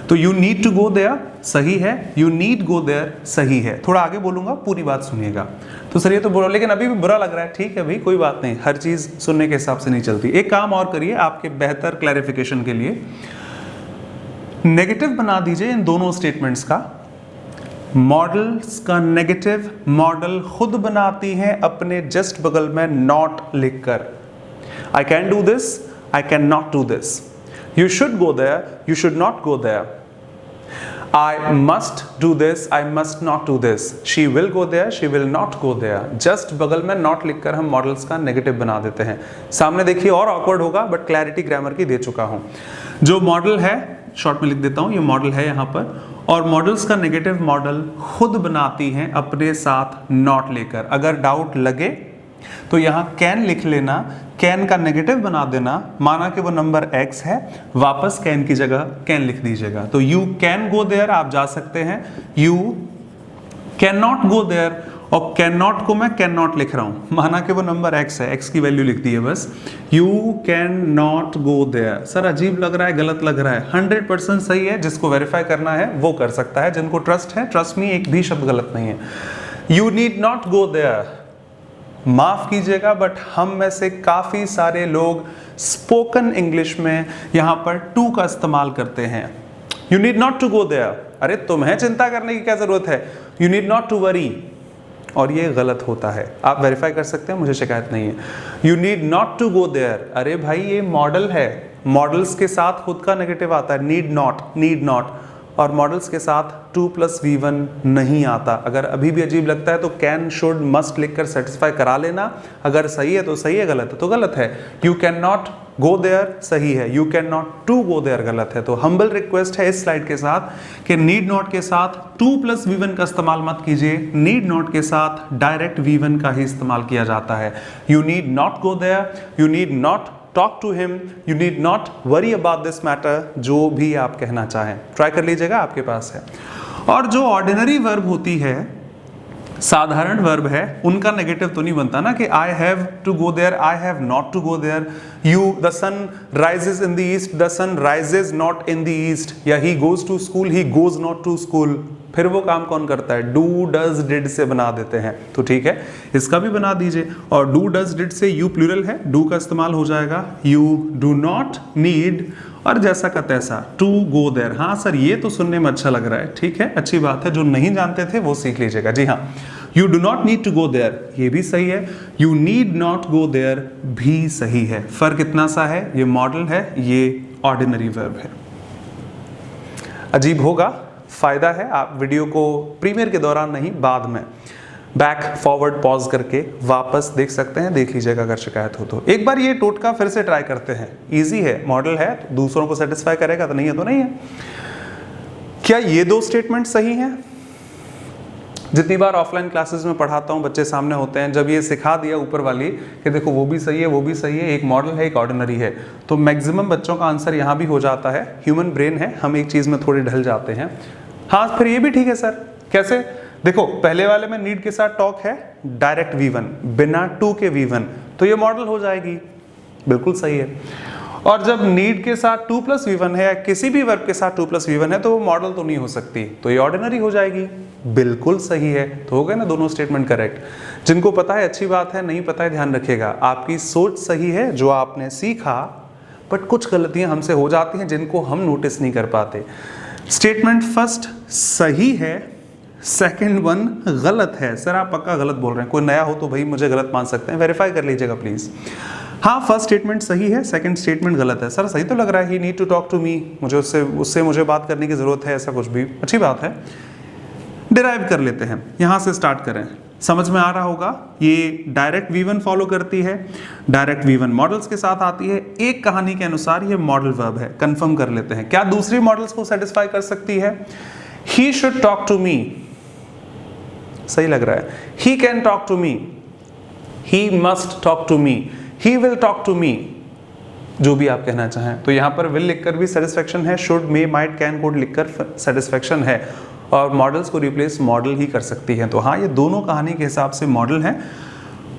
तो you need to go there सही है, यू नीड गो देयर सही है। थोड़ा आगे बोलूंगा, पूरी बात सुनिएगा। तो सर ये तो बोलो, लेकिन अभी भी बुरा लग रहा है, ठीक है भाई, कोई बात नहीं, हर चीज सुनने के हिसाब से नहीं चलती। एक काम और करिए आपके बेहतर क्लैरिफिकेशन के लिए, नेगेटिव बना दीजिए इन दोनों स्टेटमेंट्स का। मॉडल्स का नेगेटिव मॉडल खुद बनाती हैं अपने जस्ट बगल में नॉट लिखकर। I can do this, I can not do this, you should go there, you should not go there, I must do this, I must not do this, she will go there, she will not go there. Just बगल में not लिखकर हम models का negative बना देते हैं। सामने देखिए और ऑकवर्ड होगा, बट क्लैरिटी ग्रामर की दे चुका हूं। जो मॉडल है, शॉर्ट में लिख देता हूं, ये मॉडल है यहां पर, और मॉडल्स का नेगेटिव मॉडल खुद बनाती हैं अपने साथ नॉट लेकर। अगर डाउट लगे तो यहां कैन लिख लेना, कैन का नेगेटिव बना देना, माना कि वो नंबर x है, वापस कैन की जगह कैन लिख दीजिएगा। तो यू कैन गो देयर आप जा सकते हैं, you can not go there, और कैन नॉट को मैं कैन नॉट लिख रहा हूं, माना कि वो नंबर x है, x की वैल्यू लिख दी है बस, you can not go there. Sir अजीब लग रहा है, गलत लग रहा है, 100% सही है। जिसको वेरीफाई करना है वो कर सकता है, जिनको ट्रस्ट है, ट्रस्ट में एक भी शब्द गलत नहीं है। You need not go there, माफ कीजिएगा बट हम में से काफी सारे लोग स्पोकन इंग्लिश में यहां पर टू का इस्तेमाल करते हैं। You need not to go there, अरे तुम्हें चिंता करने की क्या जरूरत है, you need not to worry, और ये गलत होता है। आप वेरीफाई कर सकते हैं, मुझे शिकायत नहीं है। You need not to go there, अरे भाई ये मॉडल है, मॉडल्स के साथ खुद का नेगेटिव आता है, नीड नॉट, और मॉडल्स के साथ 2 + V1 नहीं आता। अगर अभी भी अजीब लगता है तो कैन, शुड, मस्ट लिखकर सेटिस्फाई करा लेना। अगर सही है तो सही है, गलत है तो गलत है। You can not go there सही है, you can not to go there गलत है। तो हम्बल रिक्वेस्ट है इस स्लाइड के साथ कि नीड नॉट के साथ 2 + V1 का इस्तेमाल मत कीजिए, नीड नॉट के साथ डायरेक्ट V1 का ही इस्तेमाल किया जाता है। You need not go there, you need not talk to him, you need not worry about this matter, जो भी आप कहना चाहें ट्राई कर लीजिएगा, आपके पास है। और जो ऑर्डिनरी वर्ब होती है, साधारण वर्ब है, उनका नेगेटिव तो नहीं बनता ना कि I have to go there, I have not to go there. You, the sun rises in the east, the sun rises not in the east, या he goes to school, he goes not to school. फिर वो काम कौन करता है, do, does, did से बना देते हैं। तो ठीक है, इसका भी बना दीजिए। और डू, डज, डिड से यू प्लूरल है, डू का इस्तेमाल हो जाएगा, यू डू नॉट नीड, और जैसा का तैसा, टू गो देयर। हाँ सर ये तो सुनने में अच्छा लग रहा है, ठीक है, अच्छी बात है, जो नहीं जानते थे वो सीख लीजिएगा। जी हाँ, you do not need to go there, ये भी सही है। You need not go there भी सही है। फर्क इतना सा है, ये मॉडल है, ये ऑर्डिनरी वर्ब है। अजीब होगा, फायदा है आप वीडियो को प्रीमियर के दौरान नहीं, बाद में बैक फॉरवर्ड पॉज करके वापस देख सकते हैं, देख लीजिएगा अगर शिकायत हो तो। एक बार ये टोटका फिर से ट्राई करते हैं, इजी है, मॉडल है, तो दूसरों को सेटिस्फाई करेगा, तो नहीं है तो नहीं है। क्या ये दो स्टेटमेंट सही हैं? जितनी बार ऑफलाइन क्लासेस में पढ़ाता हूँ, बच्चे सामने होते हैं, जब ये सिखा दिया ऊपर वाली कि देखो वो भी सही है, वो भी सही है, एक मॉडल है, एक ऑर्डिनरी है, तो मैक्सिमम बच्चों का आंसर यहाँ भी हो जाता है। ह्यूमन ब्रेन है, हम एक चीज़ में थोड़े ढल जाते हैं। हाँ फिर ये भी ठीक है सर, कैसे? देखो पहले वाले में नीड के साथ टॉक है, डायरेक्ट V1, बिना टू के V1, तो ये मॉडल हो जाएगी, बिल्कुल सही है। और जब नीड के साथ 2 + V1 है, या किसी भी वर्ब के साथ 2 + V1 है, तो वो मॉडल तो नहीं हो सकती, तो ये ऑर्डिनरी हो जाएगी, बिल्कुल सही है। तो हो गए ना दोनों स्टेटमेंट करेक्ट। जिनको पता है अच्छी बात है, नहीं पता है ध्यान रखिएगा, आपकी सोच सही है जो आपने सीखा, बट कुछ गलतियां हमसे हो जाती हैं जिनको हम नोटिस नहीं कर पाते। स्टेटमेंट फर्स्ट सही है, सेकंड वन गलत है। सर आप पक्का गलत बोल रहे हैं, कोई नया हो तो भाई मुझे गलत मान सकते हैं, वेरीफाई कर लीजिएगा प्लीज। हाँ, फर्स्ट स्टेटमेंट सही है, सेकंड स्टेटमेंट गलत है। सर सही तो लग रहा है, he need to talk to me, मुझे उससे मुझे बात करने की जरूरत है, ऐसा कुछ भी अच्छी बात है। डिराइव कर लेते हैं, यहां से स्टार्ट करें। समझ में आ रहा होगा, ये डायरेक्ट V1 फॉलो करती है, डायरेक्ट V1 मॉडल्स के साथ आती है। एक कहानी के अनुसार ये मॉडल वर्ब है, कंफर्म कर लेते हैं। क्या दूसरी मॉडल्स को सेटिस्फाई कर सकती है? He should talk to me, सही लग रहा है। He can talk to me, he must talk to me, he will talk to me, जो भी आप कहना चाहें। तो यहां पर विल लिखकर भी सेटिस्फेक्शन है, should, may, might, can, could लिखकर सेटिस्फेक्शन है, और मॉडल्स को रिप्लेस मॉडल ही कर सकती है। तो हाँ, ये दोनों कहानी के हिसाब से मॉडल है।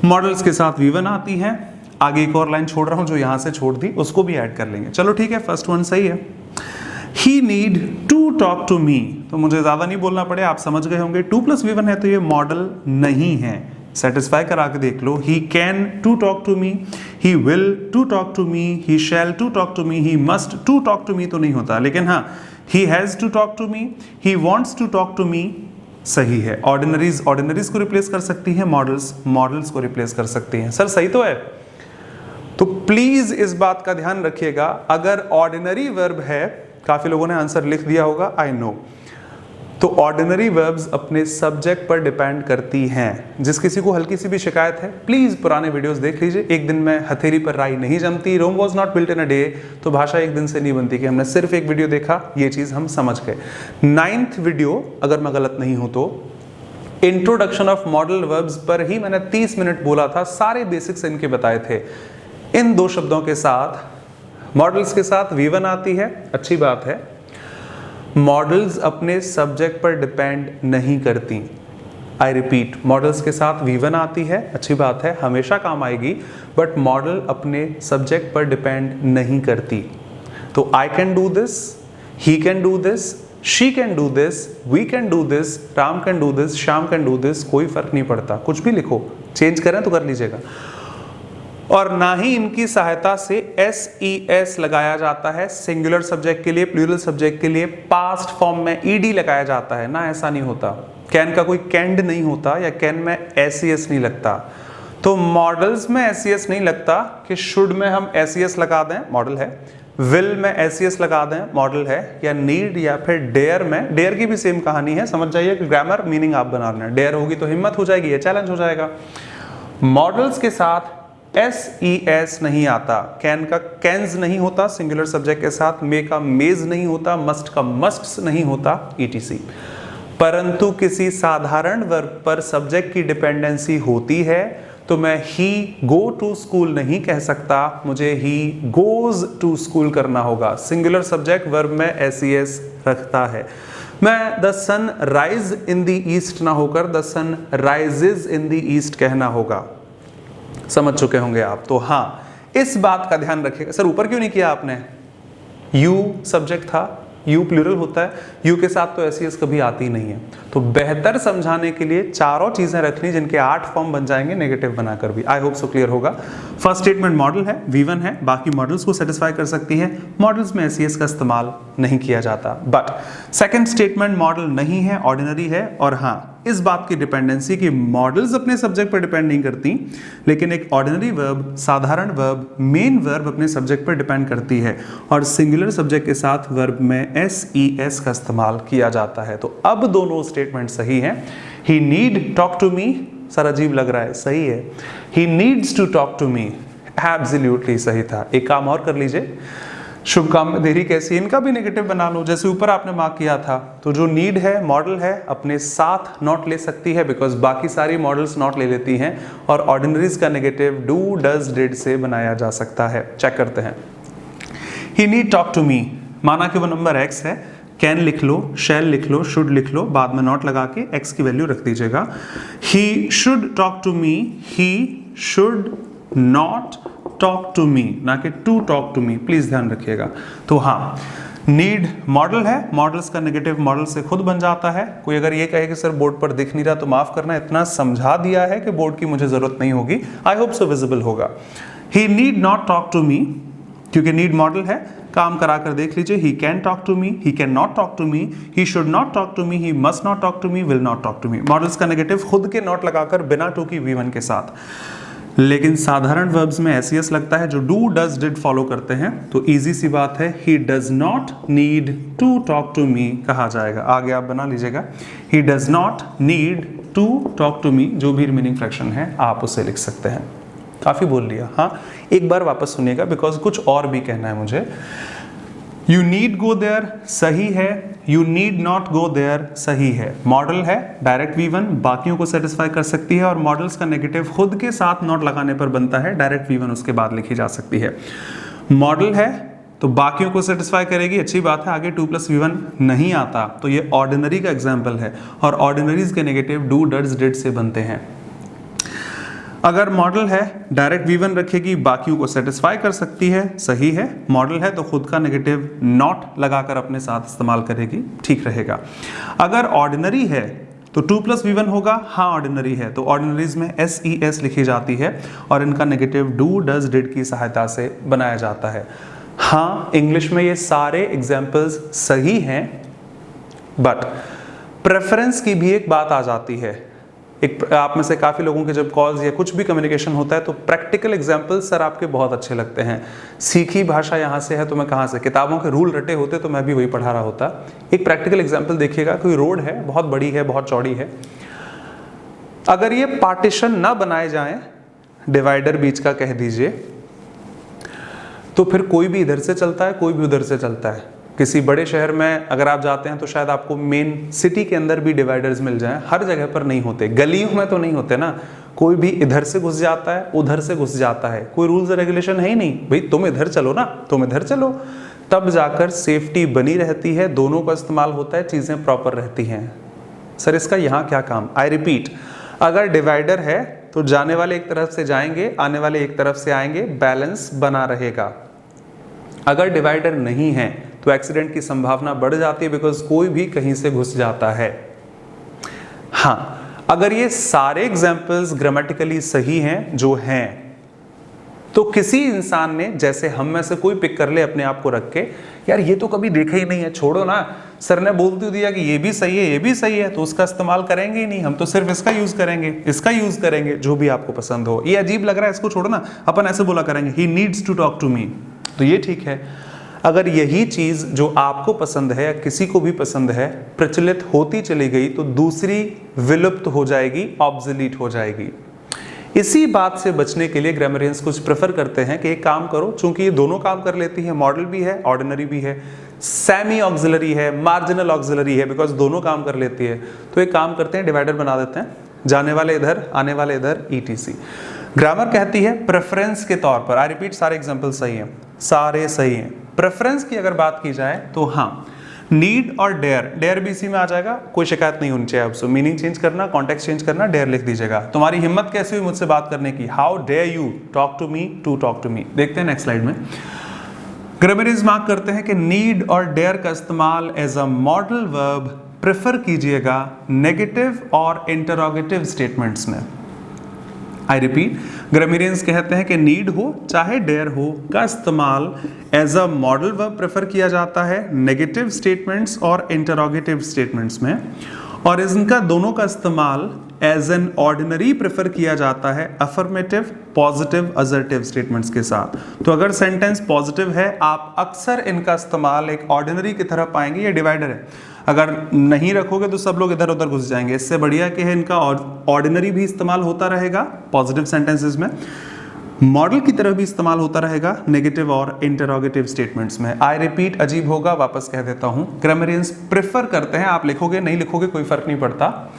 मॉडल्स के साथ V1 आती है। आगे एक और लाइन छोड़ रहा हूं जो यहां से छोड़ दी, उसको भी ऐड कर लेंगे। चलो ठीक है, फर्स्ट वन सही है। He need to talk to me, तो मुझे ज्यादा नहीं बोलना पड़े, आप समझ गए होंगे। 2 + V1 है तो ये मॉडल नहीं है, सेटिस्फाई करा के देख लो। He can to talk to me, he will to talk to me, he shall to talk to me, he must to talk to me तो नहीं होता, लेकिन हाँ, he has to talk to me, he wants to talk to me सही है। ऑर्डिनरीज को replace कर सकती है, मॉडल्स को रिप्लेस कर सकती हैं। सर सही तो है? तो प्लीज इस बात का ध्यान रखिएगा, अगर ऑर्डिनरी वर्ब है, काफी लोगों ने आंसर लिख दिया होगा, आई नो, तो ऑर्डिनरी वर्ब्स अपने सब्जेक्ट पर डिपेंड करती हैं। जिस किसी को हल्की सी भी शिकायत है, प्लीज पुराने वीडियोस देख लीजिए। एक दिन में हथेली पर राई नहीं जमती, Rome was not built in a day, तो भाषा एक दिन से नहीं बनती कि हमने सिर्फ एक वीडियो देखा ये चीज हम समझ गए। 9th वीडियो, अगर मैं गलत नहीं हूं तो, इंट्रोडक्शन ऑफ मॉडल वर्ब्स पर ही मैंने 30 मिनट बोला था, सारे बेसिक्स इनके बताए थे। इन 2 शब्दों के साथ, मॉडल्स के साथ V1 आती है, अच्छी बात है। मॉडल्स अपने सब्जेक्ट पर डिपेंड नहीं करती। आई रिपीट, मॉडल्स के साथ V1 आती है, अच्छी बात है, हमेशा काम आएगी, बट मॉडल अपने सब्जेक्ट पर डिपेंड नहीं करती। तो I can do this, he can do this, she can do this, we can do this, Ram can do this, Shyam can do this, कोई फर्क नहीं पड़ता। कुछ भी लिखो, चेंज करें तो कर लीजिएगा। और ना ही इनकी सहायता से SES लगाया जाता है सिंगुलर सब्जेक्ट के लिए, प्लूरल सब्जेक्ट के लिए पास्ट फॉर्म में ED लगाया जाता है ना, ऐसा नहीं होता। कैन का कोई कैंड नहीं होता, या कैन में SES नहीं लगता। तो मॉडल्स में SES नहीं लगता कि शुड में हम SES लगा दें, मॉडल है, विल में SES लगा दें, मॉडल है, या नीड या फिर डेयर में, डेयर की भी सेम कहानी है, समझ जाइए कि ग्रामर मीनिंग आप बना रहे हैं। डेयर होगी तो हिम्मत हो जाएगी, ये चैलेंज हो जाएगा। मॉडल्स के साथ SES नहीं आता, कैन का कैंस नहीं होता सिंगुलर सब्जेक्ट के साथ, मे का मेज नहीं होता, मस्ट का मस्ट्स नहीं होता, ETC। परंतु किसी साधारण वर्ब पर सब्जेक्ट की डिपेंडेंसी होती है, तो मैं ही गो टू स्कूल नहीं कह सकता, मुझे ही गोज टू स्कूल करना होगा। सिंगुलर सब्जेक्ट वर्ब में SES रखता है। मैं the sun rise in the east ना होकर the sun rises in the east कहना होगा। समझ चुके होंगे आप। तो हाँ, इस बात का ध्यान रखिएगा। सर ऊपर क्यों नहीं किया आपने? यू सब्जेक्ट था, यू प्लूरल होता है, यू के साथ तो SES कभी आती नहीं है। तो बेहतर समझाने के लिए चारों चीजें रखनी, जिनके 8 फॉर्म बन जाएंगे नेगेटिव बनाकर भी। आई होप सो क्लियर होगा। फर्स्ट स्टेटमेंट मॉडल है, V1 है, बाकी मॉडल्स को सेटिस्फाई कर सकती है। मॉडल्स में SES का इस्तेमाल नहीं किया जाता। बट सेकंड स्टेटमेंट मॉडल नहीं है, ऑर्डिनरी है। और हाँ, इस बात की डिपेंडेंसी कि मॉडल्स अपने सब्जेक्ट पर डिपेंड नहीं करती, लेकिन एक ऑर्डिनरी वर्ब, साधारण वर्ब, मेन वर्ब अपने सब्जेक्ट पर डिपेंड करती है, और सिंगुलर सब्जेक्ट के साथ वर्ब में SES का इस्तेमाल किया जाता है। तो अब दोनों स्टेटमेंट सही हैं। He need talk to me, sir अजीब लग रहा है, सही है। He needs to talk to me, absolutely सही था। एक काम और कर लीजिए, शुभ काम में देरी कैसी, इनका भी नेगेटिव बना लो। जैसे ऊपर आपने मार्क किया था, तो जो नीड है, मॉडल है, अपने साथ नॉट ले सकती है, बिकॉज बाकी सारी मॉडल्स नॉट ले लेती हैं। और ऑर्डिनरीज का नेगेटिव डू, डज, डिड से बनाया जा सकता है। चेक करते हैं। ही नीड टॉक टू मी, माना कि वो नंबर X है, कैन लिख लो, शैल लिख लो, शुड लिख लो, बाद में नॉट लगा के X की वैल्यू रख दीजिएगा। He should talk to me, he should not talk to me, ना कि to talk to me, please ध्यान रखिएगा। तो हाँ, नीड मॉडल है, मॉडल्स का नेगेटिव मॉडल से खुद बन जाता है। कोई अगर ये कहे कि सर बोर्ड पर दिख नहीं रहा, तो माफ करना, इतना समझा दिया है कि बोर्ड की मुझे जरूरत नहीं होगी। आई होप सो विजिबल होगा। He need not talk to me, क्योंकि नीड मॉडल है, काम करा कर देख लीजिए। He can talk to me, he can not talk to me, he should not talk to me, he must not talk to me, will not talk to me. Models का negative खुद के not लगाकर बिना to की V1 के साथ। लेकिन साधारण वर्ब्स में एस लगता है जो डू डज डिड फॉलो करते हैं, तो इजी सी बात है, he does not need to talk to me कहा जाएगा। आगे आप बना लीजिएगा, he does not need to talk to me, जो भी रिमेनिंग फ्रैक्शन है आप उसे लिख सकते हैं। काफी बोल लिया, हाँ एक बार वापस सुनिएगा बिकॉज कुछ और भी कहना है मुझे। यू नीड गो देयर सही है, you need not go there सही है। मॉडल है डायरेक्ट V1 बाकियों को सेटिस्फाई कर सकती है, और मॉडल्स का नेगेटिव खुद के साथ नॉट लगाने पर बनता है, डायरेक्ट V1 उसके बाद लिखी जा सकती है। मॉडल है तो बाकियों को सेटिस्फाई करेगी, अच्छी बात है, आगे 2 + V1 नहीं आता, तो ये ऑर्डिनरी का एग्जाम्पल है, और ऑर्डिनरीज के नेगेटिव डू डज डिड से बनते हैं। अगर मॉडल है डायरेक्ट V1 रखेगी, बाकियों को सेटिस्फाई कर सकती है, सही है। मॉडल है तो खुद का नेगेटिव नॉट लगाकर अपने साथ इस्तेमाल करेगी, ठीक रहेगा। अगर ऑर्डिनरी है तो 2 + V1 होगा, हाँ ऑर्डिनरी है तो ऑर्डिनरीज में SES लिखी जाती है, और इनका नेगेटिव डू डज डिड की सहायता से बनाया जाता है। हाँ इंग्लिश में ये सारे एग्जाम्पल्स सही हैं, बट प्रेफरेंस की भी एक बात आ जाती है। एक आप में से काफ़ी लोगों के जब कॉल्स या कुछ भी कम्युनिकेशन होता है तो प्रैक्टिकल एग्जाम्पल्स सर आपके बहुत अच्छे लगते हैं। सीखी भाषा यहाँ से है तो मैं कहाँ से, किताबों के रूल रटे होते तो मैं भी वही पढ़ा रहा होता। एक प्रैक्टिकल एग्जाम्पल देखिएगा, कोई रोड है, बहुत बड़ी है, बहुत चौड़ी है, अगर ये पार्टीशन ना बनाए जाएं, डिवाइडर बीच का कह दीजिए, तो फिर कोई भी इधर से चलता है, कोई भी उधर से चलता है। किसी बड़े शहर में अगर आप जाते हैं तो शायद आपको मेन सिटी के अंदर भी डिवाइडर्स मिल जाएं, हर जगह पर नहीं होते, गलियों में तो नहीं होते ना, कोई भी इधर से घुस जाता है, उधर से घुस जाता है, कोई रूल्स रेगुलेशन है ही नहीं, भाई तुम इधर चलो ना, तुम इधर चलो, तब जाकर सेफ्टी बनी रहती है, दोनों का इस्तेमाल होता है, चीजें प्रॉपर रहती हैं। सर इसका यहाँ क्या काम? आई रिपीट, अगर डिवाइडर है तो जाने वाले एक तरफ से जाएंगे, आने वाले एक तरफ से आएंगे, बैलेंस बना रहेगा। अगर डिवाइडर नहीं है तो एक्सीडेंट की संभावना बढ़ जाती है, बिकॉज कोई भी कहीं से घुस जाता है। हाँ अगर ये सारे एग्जाम्पल्स ग्रामेटिकली सही हैं जो हैं, तो किसी इंसान ने, जैसे हम में से कोई पिक कर ले अपने आप को रख के, यार ये तो कभी देखा ही नहीं है, छोड़ो ना, सर ने बोल तो दिया कि ये भी सही है, ये भी सही है, तो उसका इस्तेमाल करेंगे ही नहीं, हम तो सिर्फ इसका यूज करेंगे, इसका यूज करेंगे, जो भी आपको पसंद हो। ये अजीब लग रहा है, इसको छोड़ो ना, अपन ऐसे बोला करेंगे, he needs to talk to me, तो ये ठीक है। अगर यही चीज जो आपको पसंद है या किसी को भी पसंद है प्रचलित होती चली गई, तो दूसरी विलुप्त हो जाएगी, ऑब्सोलीट हो जाएगी। इसी बात से बचने के लिए ग्रामरियंस कुछ प्रेफर करते हैं कि एक काम करो, चूंकि ये दोनों काम कर लेती है, मॉडल भी है, ऑर्डिनरी भी है, सेमी ऑक्सिलरी है, मार्जिनल ऑक्सिलरी है, बिकॉज दोनों काम कर लेती है, तो एक काम करते हैं, डिवाइडर बना देते हैं, जाने वाले इधर, आने वाले इधर, ETC। ग्रामर कहती है प्रेफरेंस के तौर पर, आई रिपीट सारे एग्जाम्पल सही हैं, सारे सही हैं। प्रेफरेंस की अगर बात की जाए तो हाँ, नीड और डेयर, डेयर भी इसी में आ जाएगा, कोई शिकायत नहीं होनी चाहिए आपसे। मीनिंग चेंज करना, कॉन्टेक्स्ट चेंज करना, डेयर लिख दीजिएगा। तुम्हारी हिम्मत कैसी हुई मुझसे बात करने की, how dare you talk to me, to talk to me. देखते हैं नेक्स्ट स्लाइड में। ग्रामरियंस मार्क करते हैं कि नीड और डेयर का इस्तेमाल as a modal verb prefer कीजिएगा नेगेटिव और इंटरोगेटिव स्टेटमेंट्स में। आई रिपीट, ग्रामरियंस कहते हैं कि नीड हो चाहे डेयर हो का इस्तेमाल as a modal verb prefer किया जाता है नेगेटिव स्टेटमेंट्स और इंटरोगेटिव स्टेटमेंट्स में, और इनका दोनों का इस्तेमाल एज एन ऑर्डिनरी प्रेफर किया जाता है अफर्मेटिव, पॉजिटिव, असर्टिव स्टेटमेंट्स के साथ। तो अगर सेंटेंस पॉजिटिव है, आप अक्सर इनका इस्तेमाल एक ऑर्डिनरी की तरह पाएंगे, ये डिवाइडर है, अगर नहीं रखोगे तो सब लोग इधर उधर घुस जाएंगे। इससे बढ़िया कि है इनका ऑर्डिनरी भी इस्तेमाल होता रहेगा पॉजिटिव सेंटेंसेस में, मॉडल की तरह भी इस्तेमाल होता रहेगा नेगेटिव और इंटरोगेटिव स्टेटमेंट्स में। आई रिपीट अजीब होगा, वापस कह देता हूं, ग्रामरियंस प्रेफर करते हैं, आप लिखोगे नहीं लिखोगे कोई फर्क नहीं पड़ता,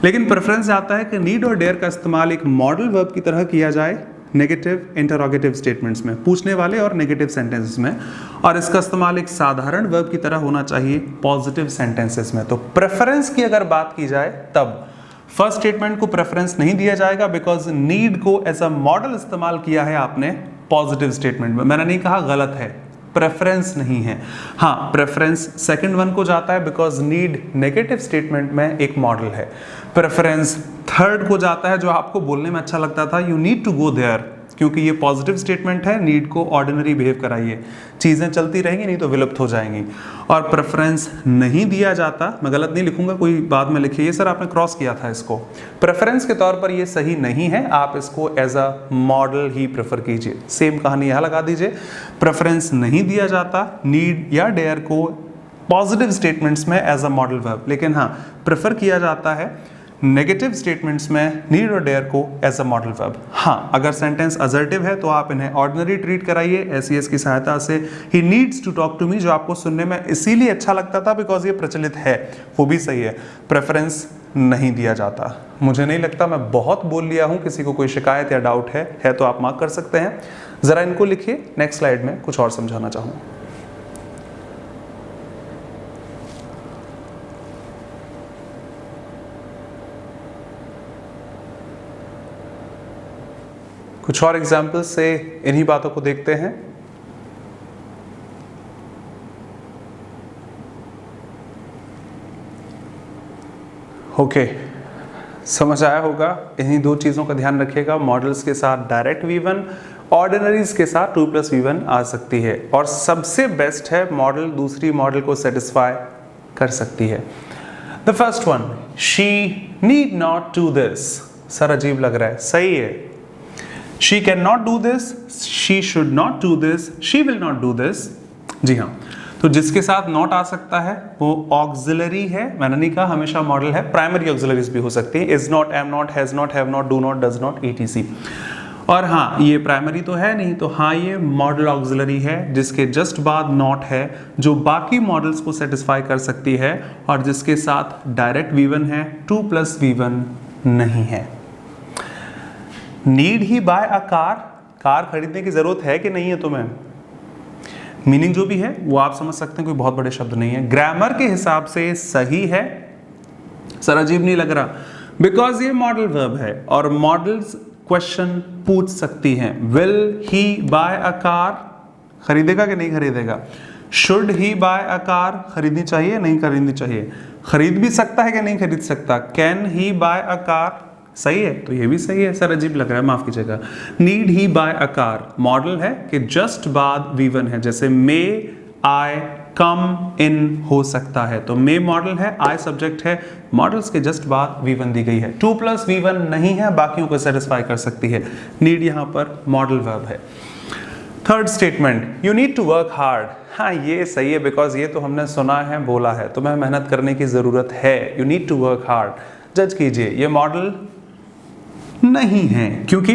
लेकिन प्रेफरेंस आता है कि नीड और डेयर का इस्तेमाल एक मॉडल वर्ब की तरह किया जाए नेगेटिव इंटरोगेटिव स्टेटमेंट्स में, पूछने वाले और नेगेटिव सेंटेंसेस में, और इसका इस्तेमाल एक साधारण वर्ब की तरह होना चाहिए पॉजिटिव सेंटेंसेस में। तो प्रेफरेंस की अगर बात की जाए तब फर्स्ट स्टेटमेंट को प्रेफरेंस नहीं दिया जाएगा, बिकॉज नीड को एज अ मॉडल इस्तेमाल किया है आपने पॉजिटिव स्टेटमेंट में। मैंने नहीं कहा गलत है, प्रेफरेंस नहीं है। हाँ, प्रेफरेंस सेकंड वन को जाता है बिकॉज नीड नेगेटिव स्टेटमेंट में एक मॉडल है। प्रेफरेंस थर्ड को जाता है जो आपको बोलने में अच्छा लगता था, you need to go there, क्योंकि ये पॉजिटिव स्टेटमेंट है, नीड को ऑर्डिनरी बिहेव कराइए, चीज़ें चलती रहेंगी नहीं तो विलुप्त हो जाएंगी। और प्रेफरेंस नहीं दिया जाता, मैं गलत नहीं लिखूंगा, कोई बाद में लिखिए ये सर आपने क्रॉस किया था इसको, प्रेफरेंस के तौर पर ये सही नहीं है, आप इसको एज अ मॉडल ही प्रेफर कीजिए। सेम कहानी यहाँ लगा दीजिए, प्रेफरेंस नहीं दिया जाता नीड या डेयर को पॉजिटिव स्टेटमेंट्स में एज अ मॉडल वर्ब, लेकिन हाँ प्रेफर किया जाता है नेगेटिव स्टेटमेंट्स में नीड और डेयर को एज अ मॉडल वर्ब। हाँ, अगर सेंटेंस असर्टिव है तो आप इन्हें ऑर्डिनरी ट्रीट कराइए एसईएस की सहायता से। He needs to talk to me, जो आपको सुनने में इसीलिए अच्छा लगता था बिकॉज ये प्रचलित है, वो भी सही है। प्रेफरेंस नहीं दिया जाता, मुझे नहीं लगता मैं बहुत बोल लिया हूँ, किसी को कोई शिकायत या डाउट है तो आप मार्क कर सकते हैं। जरा इनको लिखिए, नेक्स्ट स्लाइड में कुछ और समझाना चाहूँ। कुछ और एग्जाम्पल्स से इन्हीं बातों को देखते हैं। ओके, समझ आया होगा। इन्हीं दो चीज़ों का ध्यान रखिएगा, मॉडल्स के साथ डायरेक्ट V1, ऑर्डिनरीज के साथ 2+V1 आ सकती है, और सबसे बेस्ट है मॉडल दूसरी मॉडल को सेटिस्फाई कर सकती है। The first one, she need not do this. Sir अजीब लग रहा है, सही है। She cannot do this, she should not do this, she will not do this। जी हाँ, तो जिसके साथ not आ सकता है वो ऑक्सिलरी है, मैंने नहीं कहा हमेशा मॉडल है, प्राइमरी ऑक्सिलरीज भी हो सकती है, is not, am not, has not, have not, do not, does not, etc। और हाँ, ये प्राइमरी तो है नहीं, तो हाँ ये मॉडल ऑक्सिलरी है जिसके जस्ट बाद not है, जो बाकी मॉडल्स को सेटिस्फाई कर सकती है, और जिसके साथ डायरेक्ट V1 है, 2+V1 नहीं है। Need he buy a car खरीदने की जरूरत है कि नहीं है तुम्हें, मीनिंग जो भी है वो आप समझ सकते हैं, कोई बहुत बड़े शब्द नहीं है। ग्रामर के हिसाब से सही है, सर अजीब नहीं लग रहा, बिकॉज ये मॉडल वर्ब है और मॉडल्स क्वेश्चन पूछ सकती हैं। Will he buy a car, खरीदेगा कि नहीं खरीदेगा। Should he buy a car, खरीदनी चाहिए नहीं खरीदनी चाहिए, खरीद भी सकता है कि नहीं खरीद सकता। Can he buy a car, सही है, तो ये भी सही है, सर अजीब लग रहा है, माफ कीजिएगा। Need he buy a car modal है कि जस्ट बाद V1 है, जैसे मे आई कम इन हो सकता है, तो मे मॉडल है, आई सब्जेक्ट है, मॉडल्स के जस्ट बाद V1 दी गई है। 2+V1 नहीं है, बाकियों को सेटिस्फाई कर सकती है। नीड यहां पर मॉडल वर्ब है। Third statement, you need to work hard. हाँ ये सही है, बिकॉज ये तो हमने सुना है, बोला है, तुम्हें मेहनत करने की जरूरत है। You need to work hard. जज कीजिए, ये मॉडल नहीं है क्योंकि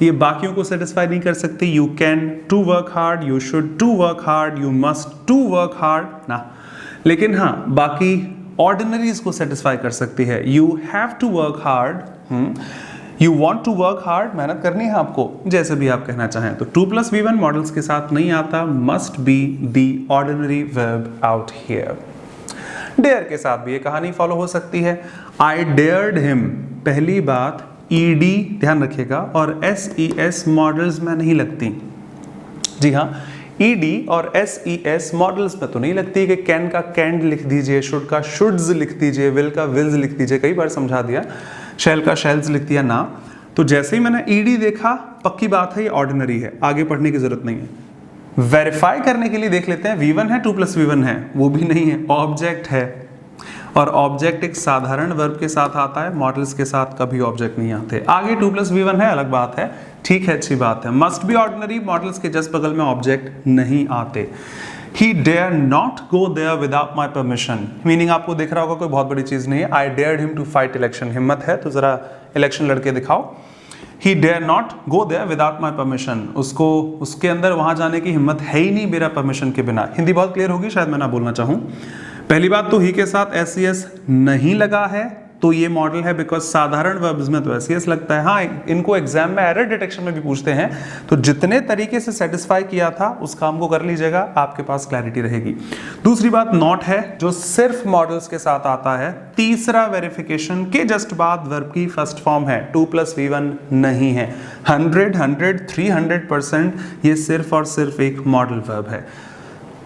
ये बाकियों को सेटिस्फाई नहीं कर सकती। You can to work hard, you should to work hard, you must to work hard ना, लेकिन हाँ बाकी ऑर्डिनरीज को सेटिस्फाई कर सकती है। You have to work hard, you want to work hard, मेहनत करनी है आपको, जैसे भी आप कहना चाहें। तो 2+V1 मॉडल्स के साथ नहीं आता, must be the ordinary verb out here. Dare के साथ भी ये कहानी फॉलो हो सकती है। आई डेयर्ड हिम, पहली बात ED ध्यान रखिएगा, और SES मॉडल्स में नहीं लगती। जी हाँ, ED और SES मॉडल्स में तो नहीं लगती कि कैन का कैंड लिख दीजिए, शुड का शुड्स लिख दीजिए, विल का विल्स लिख दीजिए, कई बार समझा दिया, शैल का शैल्स लिख दिया ना। तो जैसे ही मैंने ED देखा, पक्की बात है ये ऑर्डिनरी है, आगे पढ़ने की जरूरत नहीं है। वेरीफाई करने के लिए देख लेते हैं, V1 है 2+V1 है, वो भी नहीं है, ऑब्जेक्ट है, और ऑब्जेक्ट एक साधारण वर्ब के साथ आता है, मॉडल्स के साथ कभी ऑब्जेक्ट नहीं आते। आगे 2+V1 है, अलग बात है, ठीक है, अच्छी बात है। मस्ट बी ऑर्डिनरी, मॉडल्स के जस्ट बगल में ऑब्जेक्ट नहीं आते। He dare not go there without my permission, meaning आपको दिख रहा होगा कोई बहुत बड़ी चीज नहीं है। I dared him to fight election, हिम्मत है तो जरा इलेक्शन लड़के दिखाओ। He dare not go there without my permission, उसको उसके अंदर वहां जाने की हिम्मत है ही नहीं मेरा परमिशन के बिना। हिंदी बहुत क्लियर होगी, शायद मैं ना बोलना चाहूं। पहली बात तो ही के साथ SES नहीं लगा है, तो ये मॉडल है, बिकॉज साधारण वर्ब्स में तो SES लगता है। हाँ, इनको एग्जाम में एरर डिटेक्शन में भी पूछते हैं, तो जितने तरीके से सेटिस्फाई किया था उस काम को कर लीजिएगा, आपके पास क्लैरिटी रहेगी। दूसरी बात नॉट है, जो सिर्फ मॉडल्स के साथ आता है। तीसरा वेरिफिकेशन के जस्ट बाद वर्ब की फर्स्ट फॉर्म है, 2+V1 नहीं है। 100, 100, 300% ये सिर्फ और सिर्फ एक मॉडल वर्ब है।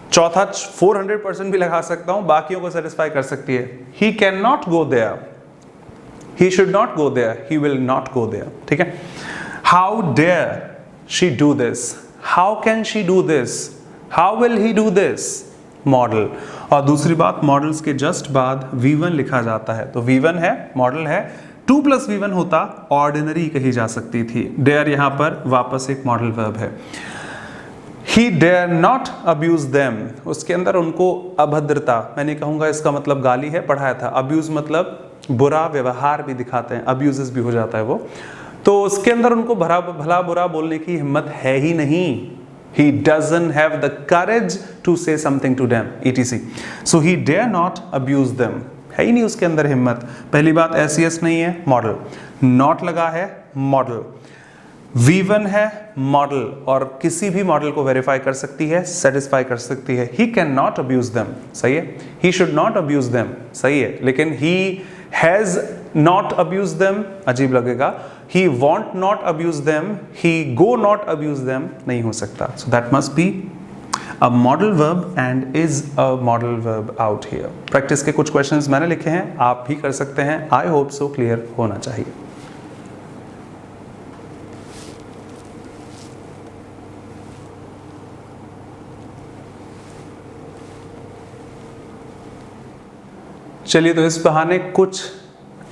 चौथा 400% भी लगा सकता हूं, बाकियों को सेटिस्फाई कर सकती है। He can not go there, he should not go there, he will not go there, ठीक है। How dare, she do this? How can she do this? How will he do this? Model. और दूसरी बात, models के just बाद V1 लिखा जाता है, तो V1 है, मॉडल है, 2 + V1 होता ऑर्डिनरी कही जा सकती थी। डेयर यहां पर वापस एक मॉडल वर्ब है। He dare not abuse them, उसके अंदर उनको अभद्रता, मैं नहीं कहूंगा इसका मतलब गाली है, पढ़ाया था। अब्यूज मतलब बुरा व्यवहार भी दिखाते हैं, अब्यूजेस भी हो जाता है वो, तो उसके अंदर उनको भला बुरा बोलने की हिम्मत है ही नहीं। He doesn't have the courage to say something to them, etc. So he dare not abuse them, है ही नहीं उसके अंदर हिम्मत। पहली बात SES नहीं है, मॉडल, नॉट लगा है, मॉडल, V1 है, मॉडल, और किसी भी मॉडल को वेरीफाई कर सकती है, सेटिस्फाई कर सकती है। He cannot abuse them, सही है। He should not abuse them, सही है, लेकिन he has not abused them अजीब लगेगा। He won't not abuse them, he go not abuse them नहीं हो सकता। So that must be a modal verb and is a modal verb out here. Practice के कुछ क्वेश्चंस मैंने लिखे हैं, आप भी कर सकते हैं। I hope so क्लियर होना चाहिए। चलिए, तो इस बहाने कुछ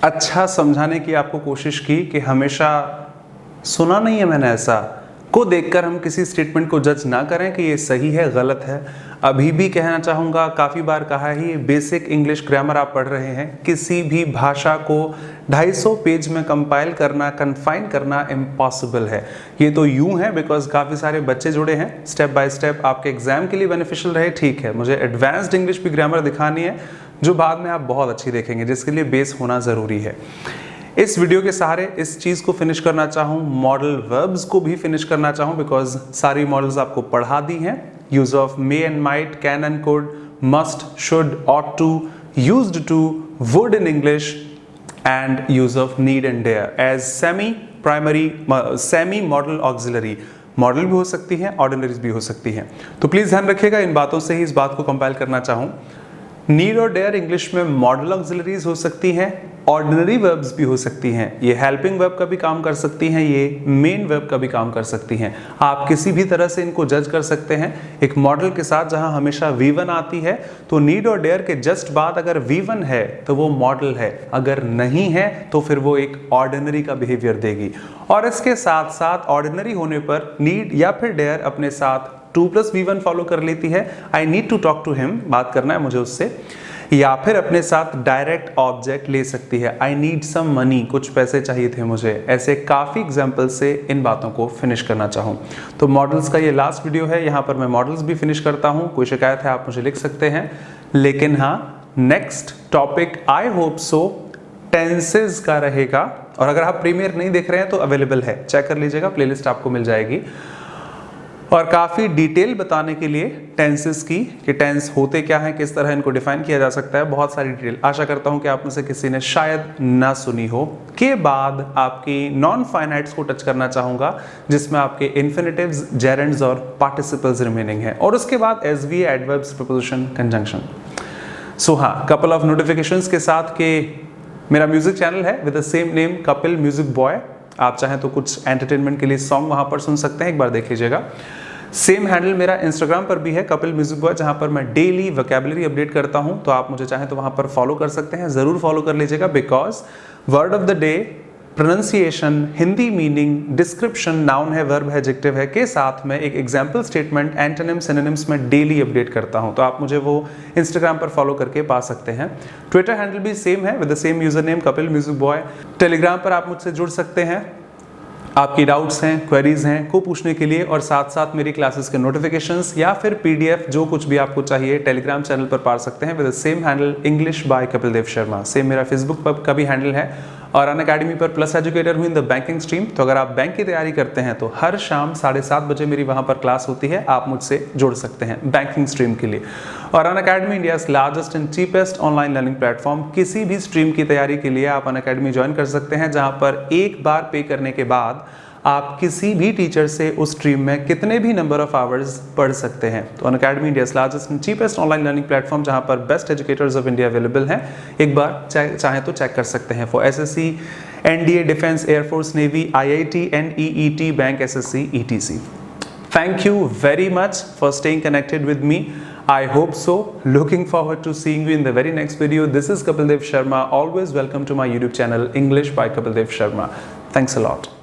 अच्छा समझाने की आपको कोशिश की कि हमेशा सुना नहीं है मैंने ऐसा को देखकर हम किसी स्टेटमेंट को जज ना करें कि ये सही है गलत है। अभी भी कहना चाहूँगा, काफ़ी बार कहा है, ये बेसिक इंग्लिश ग्रामर आप पढ़ रहे हैं, किसी भी भाषा को 250 पेज में कंपाइल करना, कन्फाइन करना इम्पॉसिबल है। ये तो यूं है बिकॉज काफ़ी सारे बच्चे जुड़े हैं, स्टेप बाय स्टेप आपके एग्जाम के लिए बेनिफिशियल रहे, ठीक है। मुझे एडवांस्ड इंग्लिश भी ग्रामर दिखानी है जो बाद में आप बहुत अच्छी देखेंगे, जिसके लिए बेस होना ज़रूरी है। इस वीडियो के सहारे इस चीज़ को फिनिश करना चाहूँ, मॉडल वर्ब्स को भी फिनिश करना चाहूँ, बिकॉज सारी मॉडल्स आपको पढ़ा दी हैं। Use of may and might, can and could, must, should, ought to, used to, would in English, and use of need and dare as semi modal auxiliary. Modal भी हो सकती हैं, ऑर्डिनरीज भी हो सकती हैं। तो प्लीज़ ध्यान रखिएगा, इन बातों से ही इस बात को कंपाइल करना चाहूँ। नीड और डेयर इंग्लिश में मॉडल ऑक्सिलरीज हो सकती हैं, ऑर्डिनरी वर्ब्स भी हो सकती हैं, ये हेल्पिंग वर्ब का भी काम कर सकती हैं, ये मेन वर्ब का भी काम कर सकती हैं। आप किसी भी तरह से इनको जज कर सकते हैं एक मॉडल के साथ, जहां हमेशा V1 आती है, तो नीड और डेयर के जस्ट बाद अगर V1 है तो वो मॉडल है, अगर नहीं है तो फिर वो एक ऑर्डिनरी का बिहेवियर देगी। और इसके साथ साथ ऑर्डिनरी होने पर नीड या फिर डेयर अपने साथ 2 + V1 फॉलो कर लेती है, I need to talk to him, बात करना है मुझे उससे, या फिर अपने साथ डायरेक्ट ऑब्जेक्ट ले सकती है, आई नीड सम मनी, कुछ पैसे चाहिए थे मुझे। ऐसे काफ़ी एग्जाम्पल से इन बातों को फिनिश करना चाहूँ। तो मॉडल्स का ये लास्ट वीडियो है, यहाँ पर मैं मॉडल्स भी फिनिश करता हूँ। कोई शिकायत है आप मुझे लिख सकते हैं, लेकिन हाँ, next topic I hope so tenses का रहेगा। और अगर आप प्रीमियर नहीं देख रहे हैं तो अवेलेबल है, चेक कर लीजिएगा, प्लेलिस्ट आपको मिल जाएगी। और काफ़ी डिटेल बताने के लिए टेंसेस की, कि टेंस होते क्या हैं, किस तरह इनको डिफाइन किया जा सकता है, बहुत सारी डिटेल आशा करता हूं कि आप में से किसी ने शायद ना सुनी हो। के बाद आपकी नॉन फाइनाइट्स को टच करना चाहूँगा, जिसमें आपके इन्फिनिटिव्स, जेरेंड्स और पार्टिसिपल्स रिमेनिंग है, और उसके बाद एसवी, एडवर्ब्स, प्रीपोजिशन, कंजंक्शन। सो हाँ, कपल ऑफ नोटिफिकेशंस के साथ के मेरा म्यूजिक चैनल है with the same name, Kapil music boy. आप चाहें तो कुछ एंटरटेनमेंट के लिए सॉन्ग वहां पर सुन सकते हैं, एक बार देख लीजिएगा। सेम हैंडल मेरा इंस्टाग्राम पर भी है, कपिल म्यूजिक बॉय, जहां पर मैं डेली वोकैबुलरी अपडेट करता हूं। तो आप मुझे चाहें तो वहां पर फॉलो कर सकते हैं, जरूर फॉलो कर लीजिएगा, because word of the day, pronunciation, Hindi meaning, description, noun है, वर्ब है, एडजेक्टिव है, के साथ में एक एग्जाम्पल स्टेटमेंट, एंटोनिम, सिनोनिम्स में डेली अपडेट करता हूं। तो आप मुझे वो इंस्टाग्राम पर फॉलो करके पा सकते हैं। ट्विटर हैंडल भी सेम है with the same user name, Kapil music boy. Telegram पर आप मुझसे जुड़ सकते हैं, आपकी डाउट्स हैं, क्वेरीज हैं को पूछने के लिए, और साथ साथ मेरी क्लासेस के नोटिफिकेशंस या फिर पीडीएफ, जो कुछ भी आपको चाहिए, टेलीग्राम चैनल पर पा सकते हैं with the same handle, English by Kapil Dev Sharma. Same मेरा फेसबुक पर का भी हैंडल है, और अनअकैडमी पर प्लस एजुकेटर हूँ इन द बैंकिंग स्ट्रीम। तो अगर आप बैंक की तैयारी करते हैं तो हर शाम 7:30 बजे मेरी वहाँ पर क्लास होती है, आप मुझसे जुड़ सकते हैं बैंकिंग स्ट्रीम के लिए। और Unacademy India's largest and cheapest online learning platform, किसी भी स्ट्रीम की तैयारी के लिए आप अनअकैडमी ज्वाइन कर सकते हैं, जहाँ पर एक बार पे करने के बाद आप किसी भी टीचर से उस स्ट्रीम में कितने भी नंबर ऑफ आवर्स पढ़ सकते हैं। तो Unacademy India's largest and cheapest online learning platform, जहां पर best educators of India available हैं। एक बार चाहे तो चेक कर सकते हैं for SSC, NDA, defence, air force, navy, IIT, NEET, bank, SSC, etc. Thank you very much for staying connected with me. I hope so. Looking forward to seeing you in the very next video. This is Kapil Dev Sharma. Always welcome to my YouTube channel, English by Kapil Dev Sharma. Thanks a lot.